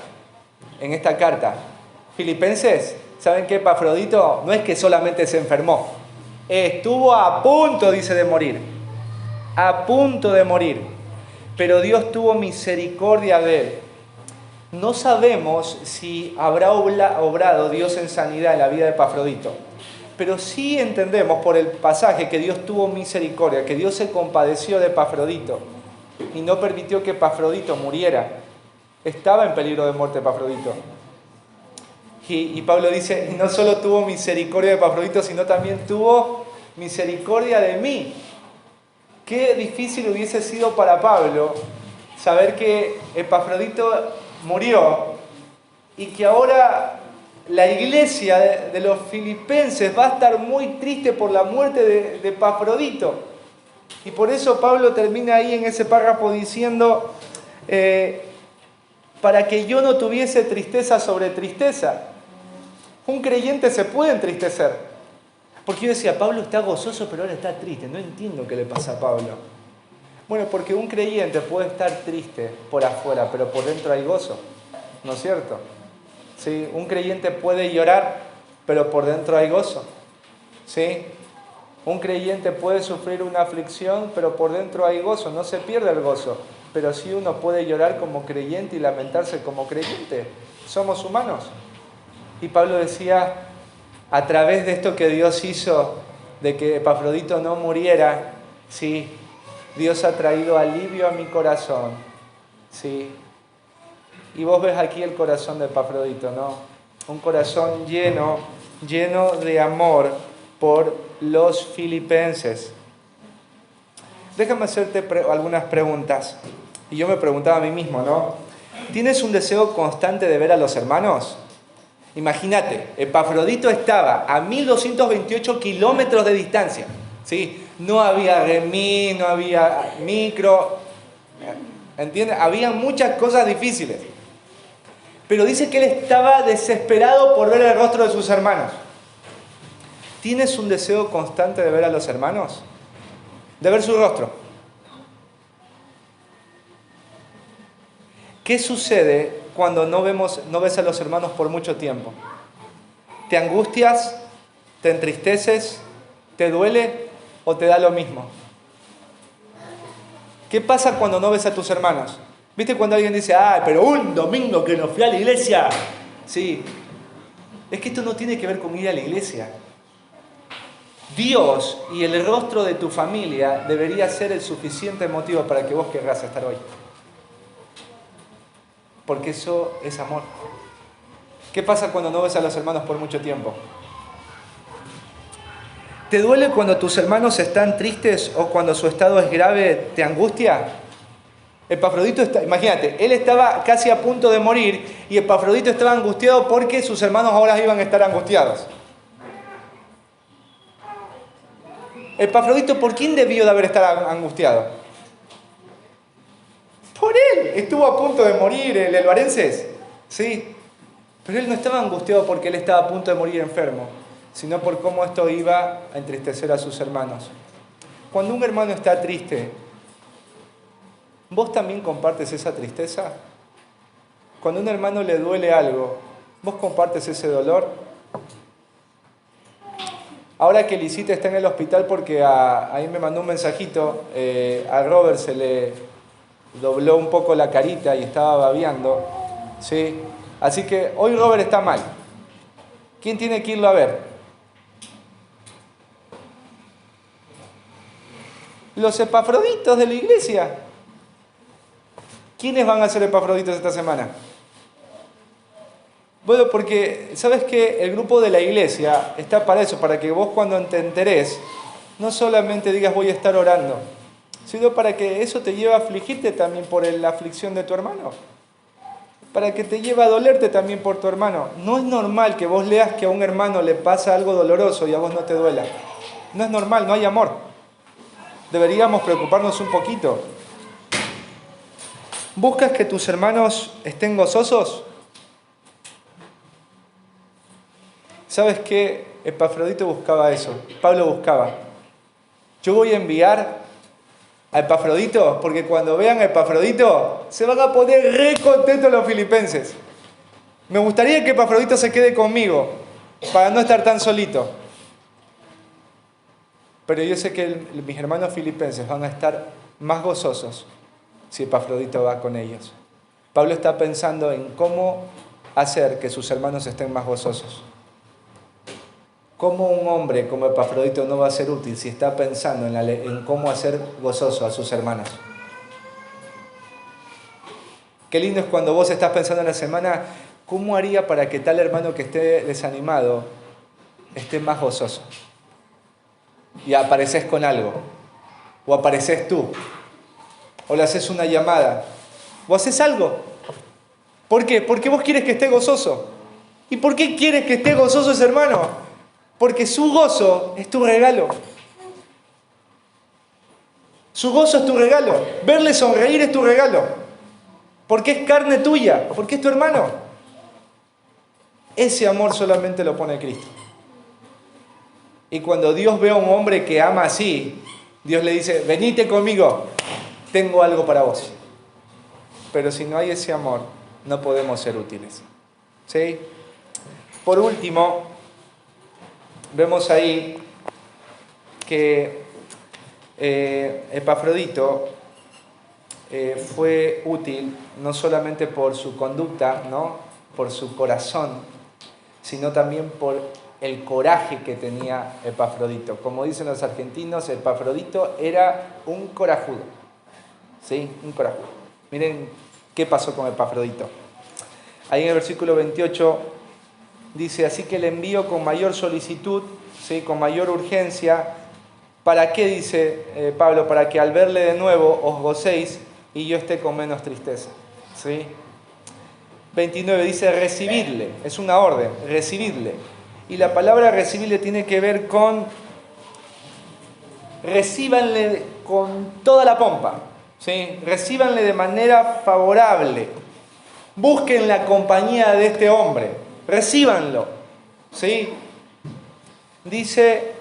en esta carta, Filipenses, ¿saben qué? Epafrodito no es que solamente se enfermó, estuvo a punto, dice, de morir, a punto de morir, pero Dios tuvo misericordia de él. No sabemos si habrá obrado Dios en sanidad en la vida de Epafrodito, pero sí entendemos por el pasaje que Dios tuvo misericordia, que Dios se compadeció de Epafrodito y no permitió que Epafrodito muriera. Estaba en peligro de muerte Epafrodito. Y Pablo dice, y no solo tuvo misericordia de Epafrodito, sino también tuvo misericordia de mí. Qué difícil hubiese sido para Pablo saber que Epafrodito murió y que ahora la iglesia de los filipenses va a estar muy triste por la muerte de Epafrodito. Y por eso Pablo termina ahí en ese párrafo diciendo, para que yo no tuviese tristeza sobre tristeza. Un creyente se puede entristecer. Porque yo decía, Pablo está gozoso, pero ahora está triste. No entiendo qué le pasa a Pablo. Bueno, porque un creyente puede estar triste por afuera, pero por dentro hay gozo. ¿No es cierto? ¿Sí? Un creyente puede llorar, pero por dentro hay gozo. ¿Sí? Un creyente puede sufrir una aflicción, pero por dentro hay gozo. No se pierde el gozo. Pero sí uno puede llorar como creyente y lamentarse como creyente. Somos humanos. Y Pablo decía, a través de esto que Dios hizo, de que Epafrodito no muriera, ¿sí? Dios ha traído alivio a mi corazón, ¿sí? Y vos ves aquí el corazón de Epafrodito, ¿no? Un corazón lleno de amor por los filipenses. Déjame hacerte algunas preguntas. Y yo me preguntaba a mí mismo, ¿no? ¿Tienes un deseo constante de ver a los hermanos? Imagínate, Epafrodito estaba a 1228 kilómetros de distancia, ¿sí? No había remis, no había micro, ¿entiendes? Había muchas cosas difíciles. Pero dice que él estaba desesperado por ver el rostro de sus hermanos. ¿Tienes un deseo constante de ver a los hermanos? De ver su rostro. ¿Qué sucede cuando no ves a los hermanos por mucho tiempo? ¿Te angustias? ¿Te entristeces? ¿Te duele? ¿O te da lo mismo? ¿Qué pasa cuando no ves a tus hermanos? ¿Viste cuando alguien dice, pero un domingo que no fui a la iglesia? Sí, es que esto no tiene que ver con ir a la iglesia. Dios y el rostro de tu familia debería ser el suficiente motivo para que vos querrás estar hoy. Porque eso es amor. ¿Qué pasa cuando no ves a los hermanos por mucho tiempo? ¿Te duele cuando tus hermanos están tristes o cuando su estado es grave? ¿Te angustia? Epafrodito, imagínate, él estaba casi a punto de morir y Epafrodito estaba angustiado porque sus hermanos ahora iban a estar angustiados. Epafrodito, ¿por quién debió de haber estado angustiado? Por él. Estuvo a punto de morir el elbarenses. Sí. Pero él no estaba angustiado porque él estaba a punto de morir enfermo, sino por cómo esto iba a entristecer a sus hermanos. Cuando un hermano está triste, ¿vos también compartes esa tristeza? Cuando a un hermano le duele algo, ¿vos compartes ese dolor? Ahora que Lisita está en el hospital porque ahí me mandó un mensajito, a Robert se le dobló un poco la carita y estaba babeando, ¿sí? Así que hoy Robert está mal. ¿Quién tiene que irlo a ver? Los epafroditos de la iglesia. ¿Quiénes van a ser epafroditos esta semana? Bueno, porque sabes que el grupo de la iglesia está para eso, para que vos cuando te enterés, no solamente digas voy a estar orando, sino para que eso te lleve a afligirte también por la aflicción de tu hermano. Para que te lleve a dolerte también por tu hermano. No es normal que vos leas que a un hermano le pasa algo doloroso y a vos no te duela. No es normal, no hay amor. Deberíamos preocuparnos un poquito. ¿Buscas que tus hermanos estén gozosos? ¿Sabes qué? Epafrodito buscaba eso. Pablo buscaba. Yo voy a enviar a Epafrodito porque cuando vean a Epafrodito se van a poner re contentos los filipenses. Me gustaría que Epafrodito se quede conmigo para no estar tan solito. Pero yo sé que mis hermanos filipenses van a estar más gozosos si Epafrodito va con ellos. Pablo está pensando en cómo hacer que sus hermanos estén más gozosos. ¿Cómo un hombre como Epafrodito no va a ser útil si está pensando en cómo hacer gozoso a sus hermanos? Qué lindo es cuando vos estás pensando en la semana, ¿cómo haría para que tal hermano que esté desanimado esté más gozoso? Y apareces con algo, o apareces tú, o le haces una llamada, o haces algo. ¿Por qué? Porque vos quieres que esté gozoso. ¿Y por qué quieres que esté gozoso ese hermano? Porque su gozo es tu regalo. Su gozo es tu regalo. Verle sonreír es tu regalo. Porque es carne tuya, porque es tu hermano. Ese amor solamente lo pone Cristo. Y cuando Dios ve a un hombre que ama así, Dios le dice, venite conmigo, tengo algo para vos. Pero si no hay ese amor, no podemos ser útiles. ¿Sí? Por último, vemos ahí que Epafrodito fue útil no solamente por su conducta, ¿no? Por su corazón, sino también por el coraje que tenía Epafrodito. Como dicen los argentinos, Epafrodito era un corajudo. ¿Sí? Un corajudo. Miren qué pasó con Epafrodito. Ahí en el versículo 28 dice, así que le envío con mayor solicitud, ¿sí? Con mayor urgencia. ¿Para qué? Dice Pablo, para que al verle de nuevo os gocéis y yo esté con menos tristeza. ¿Sí? 29 dice, recibidle, es una orden, recibidle. Y la palabra recibidle tiene que ver con, recíbanle con toda la pompa, ¿sí? Recíbanle de manera favorable. Busquen la compañía de este hombre, recíbanlo, ¿sí? Dice,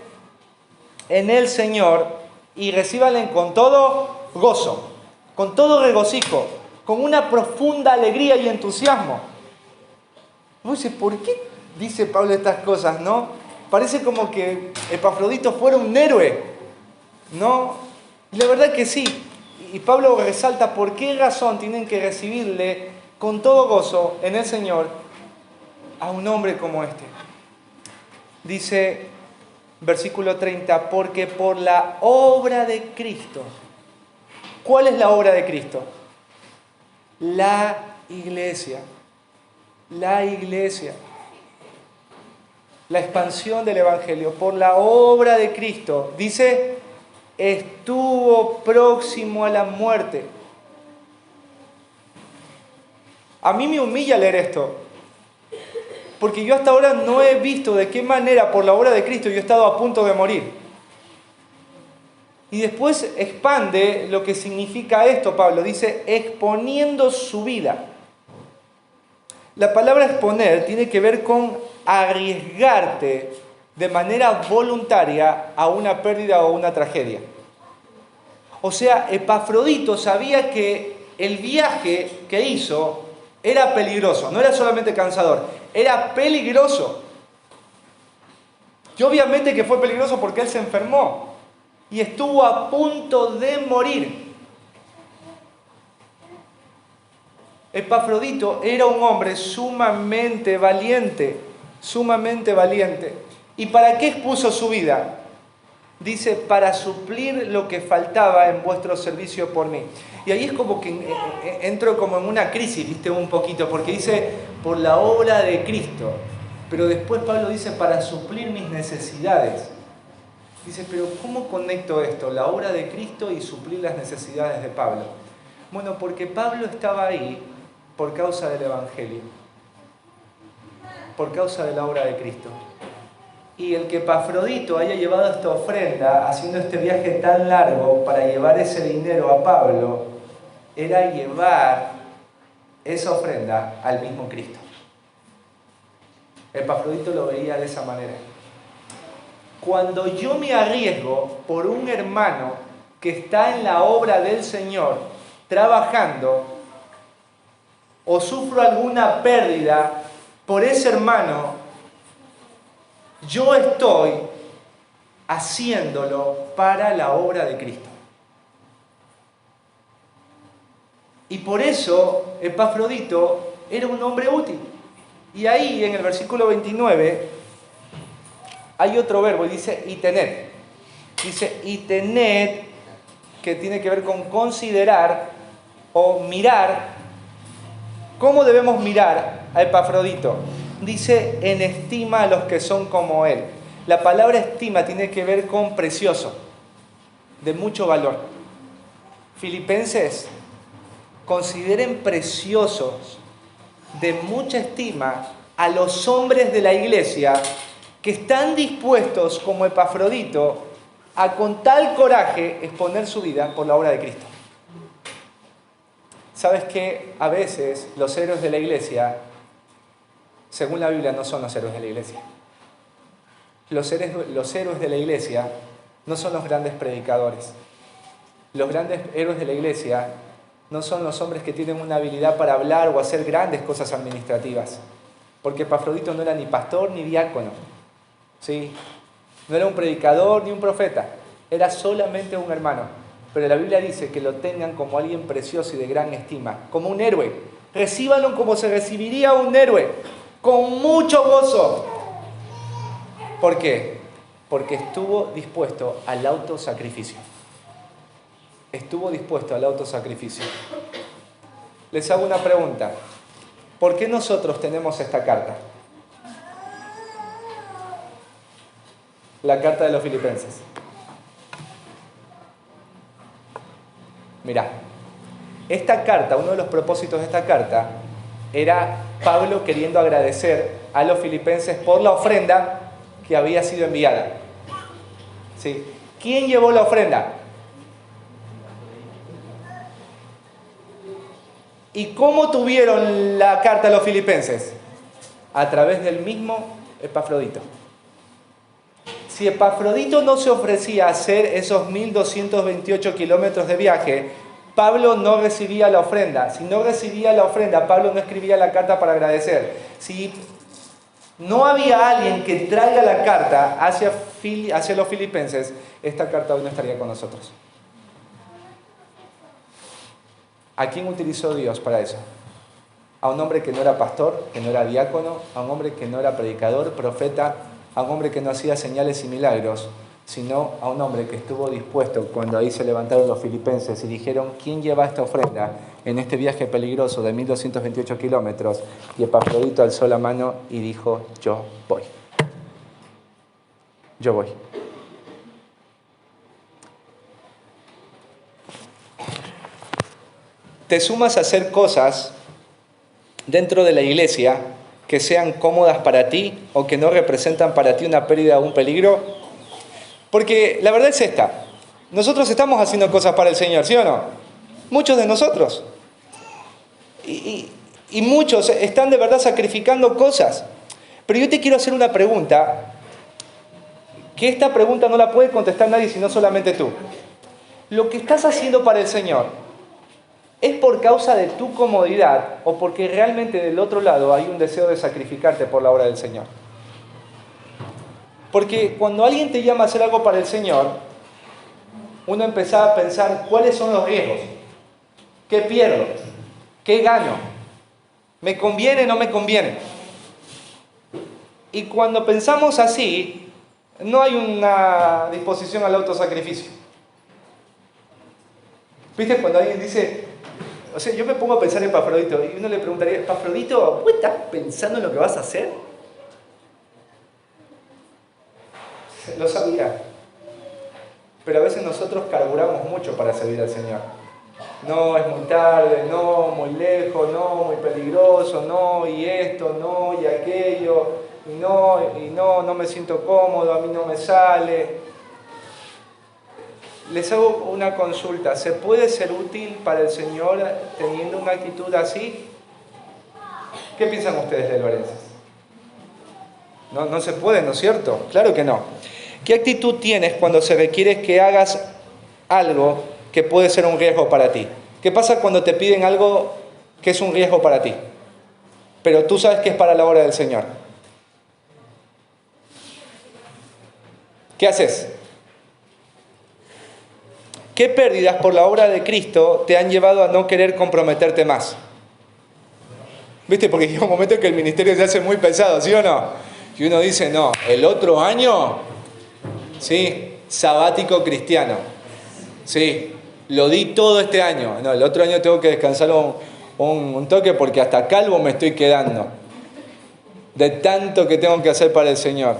en el Señor, y recíbanle con todo gozo, con todo regocijo, con una profunda alegría y entusiasmo. Vos dices, ¿por qué dice Pablo estas cosas, no? Parece como que Epafrodito fuera un héroe, ¿no? Y la verdad que sí. Y Pablo resalta por qué razón tienen que recibirle con todo gozo en el Señor a un hombre como este. Dice, versículo 30, porque por la obra de Cristo. ¿Cuál es la obra de Cristo? La iglesia. La iglesia. La expansión del Evangelio. Por la obra de Cristo. Dice, estuvo próximo a la muerte. A mí me humilla leer esto. Porque yo hasta ahora no he visto de qué manera por la obra de Cristo yo he estado a punto de morir. Y después expande lo que significa esto, Pablo. Dice, exponiendo su vida. La palabra exponer tiene que ver con arriesgarte de manera voluntaria a una pérdida o una tragedia. O sea, Epafrodito sabía que el viaje que hizo era peligroso, no era solamente cansador, era peligroso. Y obviamente que fue peligroso porque él se enfermó y estuvo a punto de morir. Epafrodito era un hombre sumamente valiente, sumamente valiente. ¿Y para qué expuso su vida? Dice, para suplir lo que faltaba en vuestro servicio por mí. Y ahí es como que entro como en una crisis, ¿viste? Un poquito, porque dice, por la obra de Cristo. Pero después Pablo dice, para suplir mis necesidades. Dice, pero ¿cómo conecto esto? La obra de Cristo y suplir las necesidades de Pablo. Bueno, porque Pablo estaba ahí por causa del Evangelio. Por causa de la obra de Cristo. Y el que Epafrodito haya llevado esta ofrenda, haciendo este viaje tan largo para llevar ese dinero a Pablo, era llevar esa ofrenda al mismo Cristo. Epafrodito lo veía de esa manera. Cuando yo me arriesgo por un hermano que está en la obra del Señor, trabajando, o sufro alguna pérdida por ese hermano, yo estoy haciéndolo para la obra de Cristo. Y por eso Epafrodito era un hombre útil. Y ahí en el versículo 29 hay otro verbo y dice y tened. Dice y tened, que tiene que ver con considerar o mirar. ¿Cómo debemos mirar a Epafrodito? Dice, en estima a los que son como él. La palabra estima tiene que ver con precioso, de mucho valor. Filipenses, consideren preciosos, de mucha estima, a los hombres de la iglesia que están dispuestos, como Epafrodito, a con tal coraje exponer su vida por la obra de Cristo. ¿Sabes qué? A veces los héroes de la iglesia, según la Biblia, no son los héroes de la iglesia. Los héroes de la iglesia no son los grandes predicadores. Los grandes héroes de la iglesia no son los hombres que tienen una habilidad para hablar o hacer grandes cosas administrativas. Porque Epafrodito no era ni pastor ni diácono. ¿Sí? No era un predicador ni un profeta. Era solamente un hermano. Pero la Biblia dice que lo tengan como alguien precioso y de gran estima. Como un héroe. Recíbanlo como se recibiría un héroe. Con mucho gozo. ¿Por qué? Porque estuvo dispuesto al autosacrificio. Estuvo dispuesto al autosacrificio. Les hago una pregunta. ¿por qué nosotros tenemos esta carta? La carta de los Filipenses. Mirá, esta carta, uno de los propósitos de esta carta era Pablo queriendo agradecer a los filipenses por la ofrenda que había sido enviada. ¿Sí? ¿Quién llevó la ofrenda? ¿Y cómo tuvieron la carta a los filipenses? A través del mismo Epafrodito. Si Epafrodito no se ofrecía a hacer esos 1228 kilómetros de viaje, Pablo no recibía la ofrenda. Si no recibía la ofrenda, Pablo no escribía la carta para agradecer. Si no había alguien que traiga la carta hacia los filipenses, esta carta hoy no estaría con nosotros. ¿A quién utilizó Dios para eso? A un hombre que no era pastor, que no era diácono, a un hombre que no era predicador, profeta, a un hombre que no hacía señales y milagros, sino a un hombre que estuvo dispuesto cuando ahí se levantaron los filipenses y dijeron: ¿quién lleva esta ofrenda en este viaje peligroso de 1228 kilómetros? Y Epafrodito alzó la mano y dijo: yo voy. Yo voy. Te sumas a hacer cosas dentro de la iglesia que sean cómodas para ti o que no representan para ti una pérdida o un peligro. Porque la verdad es esta: nosotros estamos haciendo cosas para el Señor, ¿sí o no? Muchos de nosotros. Y muchos están de verdad sacrificando cosas. Pero yo te quiero hacer una pregunta, que esta pregunta no la puede contestar nadie sino solamente tú. ¿Lo que estás haciendo para el Señor es por causa de tu comodidad o porque realmente del otro lado hay un deseo de sacrificarte por la obra del Señor? Porque cuando alguien te llama a hacer algo para el Señor, uno empezaba a pensar: ¿cuáles son los riesgos? ¿Qué pierdo? ¿Qué gano? ¿Me conviene o no me conviene? Y cuando pensamos así, no hay una disposición al autosacrificio. ¿Viste? Cuando alguien dice... O sea, yo me pongo a pensar en Epafrodito y uno le preguntaría: Epafrodito, ¿vos estás pensando en lo que vas a hacer? Lo sabía. Pero a veces nosotros carburamos mucho para servir al Señor. No, es muy tarde, no, muy lejos, no, muy peligroso, no, y esto, no, y aquello, y no me siento cómodo, a mí no me sale. Les hago una consulta: ¿se puede ser útil para el Señor teniendo una actitud así? ¿Qué piensan ustedes de Lorenzo? No se puede, ¿no es cierto? Claro que no. ¿Qué actitud tienes cuando se requiere que hagas algo que puede ser un riesgo para ti? ¿Qué pasa cuando te piden algo que es un riesgo para ti, pero tú sabes que es para la obra del Señor? ¿Qué haces? ¿Qué pérdidas por la obra de Cristo te han llevado a no querer comprometerte más? ¿Viste? Porque llega un momento en que el ministerio se hace muy pesado, ¿sí o no? Y uno dice: no, el otro año, sí, sabático cristiano. Sí, lo di todo este año. No, el otro año tengo que descansar un toque porque hasta calvo me estoy quedando. De tanto que tengo que hacer para el Señor.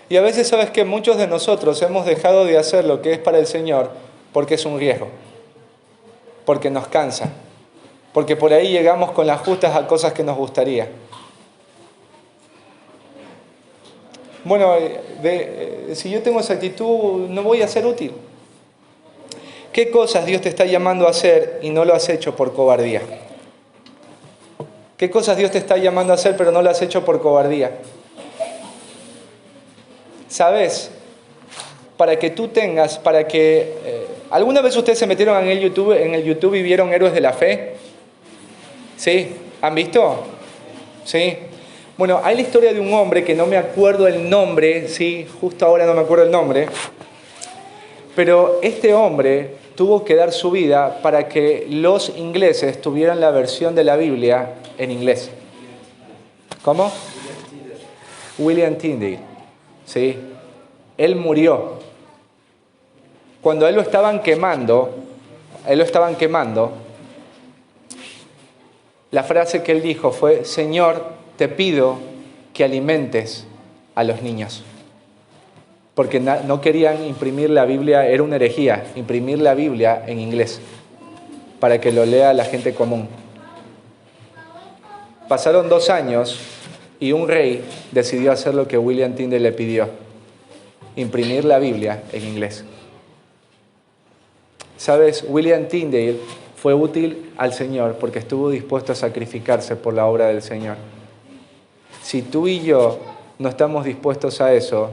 Y a veces, ¿sabes qué? Muchos de nosotros hemos dejado de hacer lo que es para el Señor porque es un riesgo, porque nos cansa, porque por ahí llegamos con las justas a cosas que nos gustaría. Bueno, si yo tengo esa actitud, no voy a ser útil. ¿Qué cosas Dios te está llamando a hacer y no lo has hecho por cobardía? ¿Qué cosas Dios te está llamando a hacer pero no lo has hecho por cobardía? ¿Sabes? Para que tú tengas, ¿alguna vez ustedes se metieron en el YouTube y vieron Héroes de la Fe? ¿Sí? ¿Han visto? ¿Sí? Bueno, hay la historia de un hombre que no me acuerdo el nombre, ¿sí? Justo ahora no me acuerdo el nombre. Pero este hombre tuvo que dar su vida para que los ingleses tuvieran la versión de la Biblia en inglés. ¿Cómo? William Tyndale. ¿Sí? Él murió. Cuando él lo estaban quemando, la frase que él dijo fue: Señor, te pido que alimentes a los niños. Porque no querían imprimir la Biblia, era una herejía, imprimir la Biblia en inglés, para que lo lea la gente común. Pasaron 2 años y un rey decidió hacer lo que William Tyndale le pidió: imprimir la Biblia en inglés. ¿Sabes? William Tyndale fue útil al Señor porque estuvo dispuesto a sacrificarse por la obra del Señor. Si tú y yo no estamos dispuestos a eso,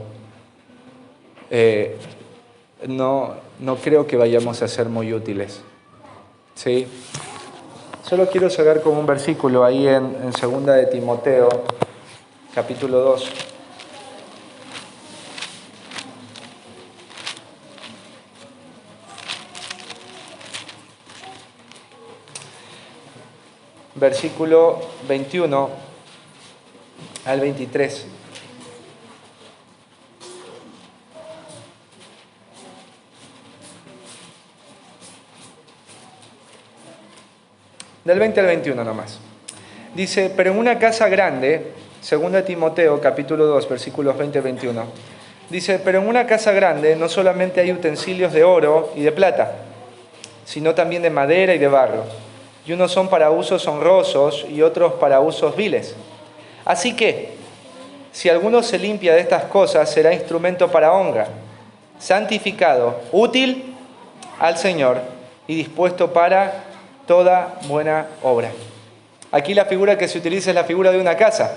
no creo que vayamos a ser muy útiles. ¿Sí? Solo quiero cerrar con un versículo ahí en 2 de Timoteo, capítulo 2. Versículo 21 al 23. Del 20 al 21 nomás. Dice: pero en una casa grande, 2 Timoteo capítulo 2, versículos 20 al 21. Dice: pero en una casa grande no solamente hay utensilios de oro y de plata, sino también de madera y de barro. Y unos son para usos honrosos y otros para usos viles. Así que, si alguno se limpia de estas cosas, será instrumento para honra, santificado, útil al Señor y dispuesto para toda buena obra. Aquí la figura que se utiliza es la figura de una casa.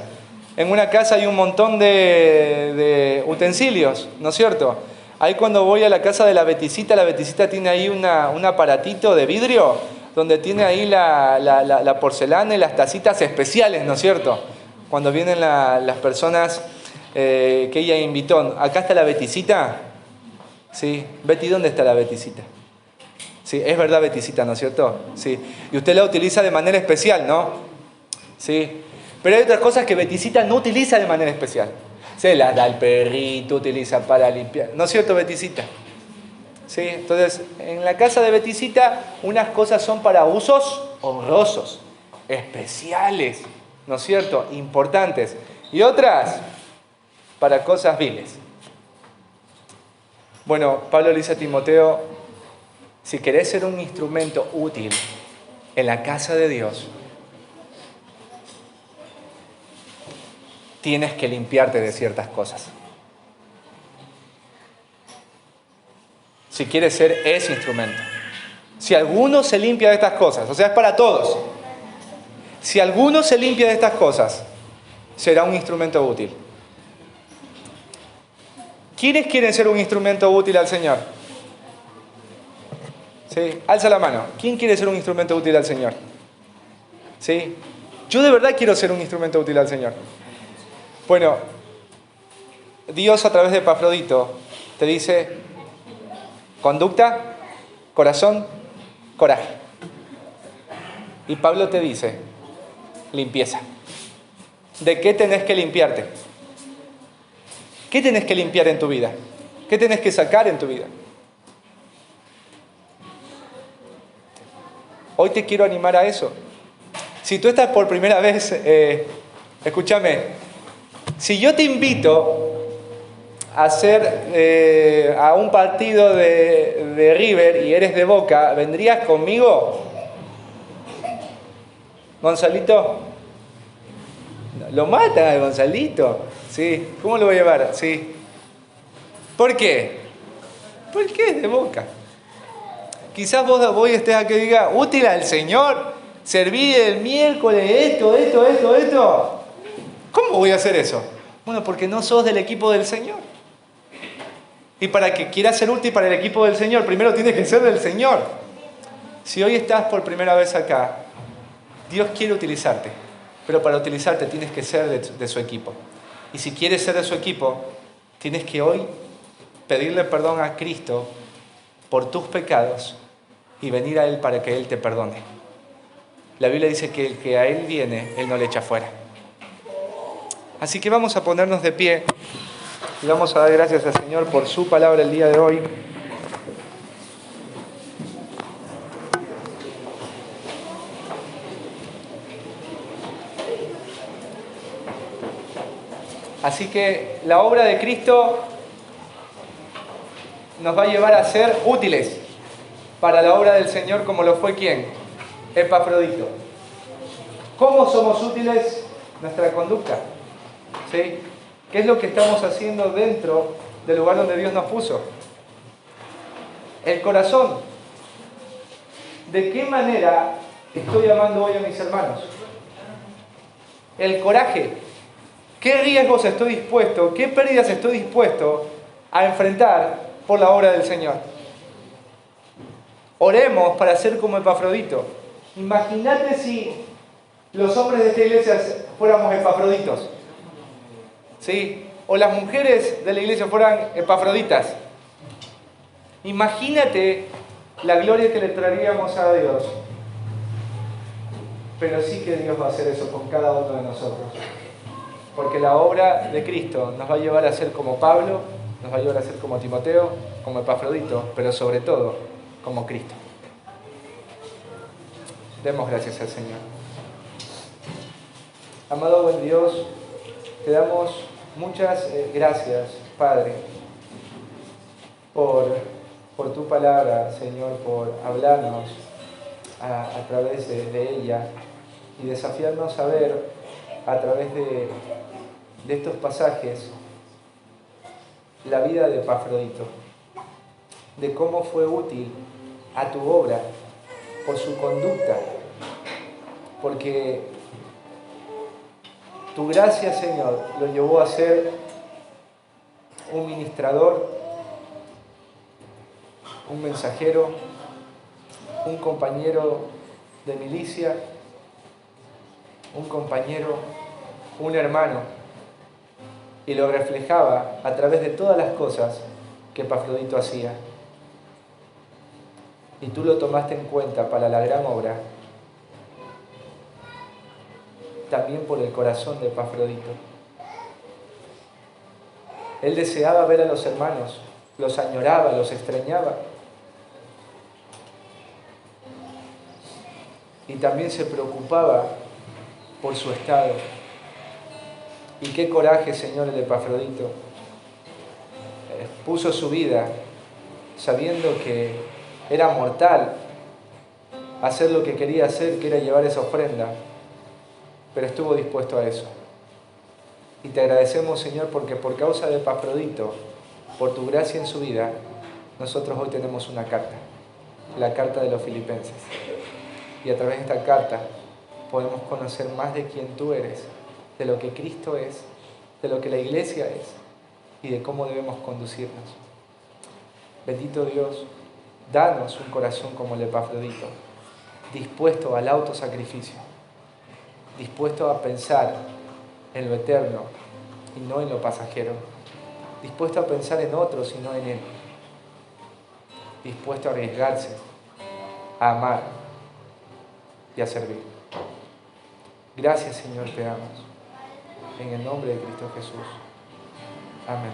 En una casa hay un montón de utensilios, ¿no es cierto? Ahí cuando voy a la casa de la Beticita tiene ahí un aparatito de vidrio donde tiene ahí la porcelana y las tacitas especiales, ¿no es cierto? Cuando vienen las personas que ella invitó. Acá está la Beticita. ¿Sí? Betty, ¿dónde está la Beticita? Sí, es verdad, Beticita, ¿no es cierto? Sí. Y usted la utiliza de manera especial, ¿no? Sí. Pero hay otras cosas que Beticita no utiliza de manera especial. Se las da al perrito, utiliza para limpiar. ¿No es cierto, Beticita? Sí. Entonces, en la casa de Beticita, unas cosas son para usos honrosos, especiales, ¿no es cierto? Importantes. Y otras para cosas viles. Bueno, Pablo le dice a Timoteo: si querés ser un instrumento útil en la casa de Dios, tienes que limpiarte de ciertas cosas. Si quieres ser ese instrumento. Si alguno se limpia de estas cosas, o sea, es para todos. Si alguno se limpia de estas cosas, será un instrumento útil. ¿Quiénes quieren ser un instrumento útil al Señor? ¿Sí? Alza la mano. ¿Quién quiere ser un instrumento útil al Señor? ¿Sí? Yo de verdad quiero ser un instrumento útil al Señor. Bueno, Dios a través de Epafrodito te dice: conducta, corazón, coraje. Y Pablo te dice: limpieza. ¿De qué tenés que limpiarte? ¿Qué tenés que limpiar en tu vida? ¿Qué tenés que sacar en tu vida? Hoy te quiero animar a eso. Si tú estás por primera vez, escúchame, si yo te invito a a un partido de River y eres de Boca, ¿vendrías conmigo? ¿Gonzalito? Lo matan a Gonzalito. Sí. ¿Cómo lo voy a llevar? Sí. ¿Por qué? Porque es de Boca. Quizás vos hoy estés aquí y digas: útil al Señor, serví el miércoles esto. ¿Cómo voy a hacer eso? Bueno, porque no sos del equipo del Señor. Y para que quieras ser útil para el equipo del Señor, primero tienes que ser del Señor. Si hoy estás por primera vez acá, Dios quiere utilizarte, pero para utilizarte tienes que ser de su equipo. Y si quieres ser de su equipo, tienes que hoy pedirle perdón a Cristo por tus pecados y venir a Él para que Él te perdone. La Biblia dice que el que a Él viene, Él no le echa fuera. Así que vamos a ponernos de pie y vamos a dar gracias al Señor por su palabra el día de hoy. Así que la obra de Cristo nos va a llevar a ser útiles para la obra del Señor, como lo fue ¿quién? Epafrodito. ¿Cómo somos útiles? Nuestra conducta. ¿Sí? ¿Qué es lo que estamos haciendo dentro del lugar donde Dios nos puso? El corazón. ¿De qué manera estoy amando hoy a mis hermanos? El coraje. ¿Qué riesgos estoy dispuesto, qué pérdidas estoy dispuesto a enfrentar por la obra del Señor? Oremos para ser como Epafrodito. Imagínate si los hombres de esta iglesia fuéramos Epafroditos. ¿Sí? O las mujeres de la iglesia fueran Epafroditas. Imagínate la gloria que le traeríamos a Dios. Pero sí que Dios va a hacer eso con cada uno de nosotros. Porque la obra de Cristo nos va a llevar a ser como Pablo, nos va a llevar a ser como Timoteo, como Epafrodito, pero sobre todo como Cristo. Demos gracias al Señor. Amado buen Dios, te damos muchas gracias, Padre, por tu palabra, Señor, por hablarnos a través de ella y desafiarnos a ver a través de estos pasajes la vida de Epafrodito, de cómo fue útil a tu obra por su conducta, porque tu gracia, Señor, lo llevó a ser un ministrador, un mensajero, un compañero de milicia, un compañero, un hermano, y lo reflejaba a través de todas las cosas que Epafrodito hacía. Y tú lo tomaste en cuenta para la gran obra, también por el corazón de Epafrodito. Él deseaba ver a los hermanos, los añoraba, los extrañaba. Y también se preocupaba por su estado. Y qué coraje, Señor, el de Epafrodito. Puso su vida sabiendo que era mortal hacer lo que quería hacer, que era llevar esa ofrenda, pero estuvo dispuesto a eso. Y te agradecemos, Señor, porque por causa de Epafrodito, por tu gracia en su vida, nosotros hoy tenemos una carta, la carta de los Filipenses. Y a través de esta carta podemos conocer más de quién tú eres, de lo que Cristo es, de lo que la iglesia es y de cómo debemos conducirnos. Bendito Dios, danos un corazón como el de Epafrodito, dispuesto al autosacrificio, dispuesto a pensar en lo eterno y no en lo pasajero, dispuesto a pensar en otros y no en Él, dispuesto a arriesgarse, a amar y a servir. Gracias, Señor, te damos. En el nombre de Cristo Jesús. Amén.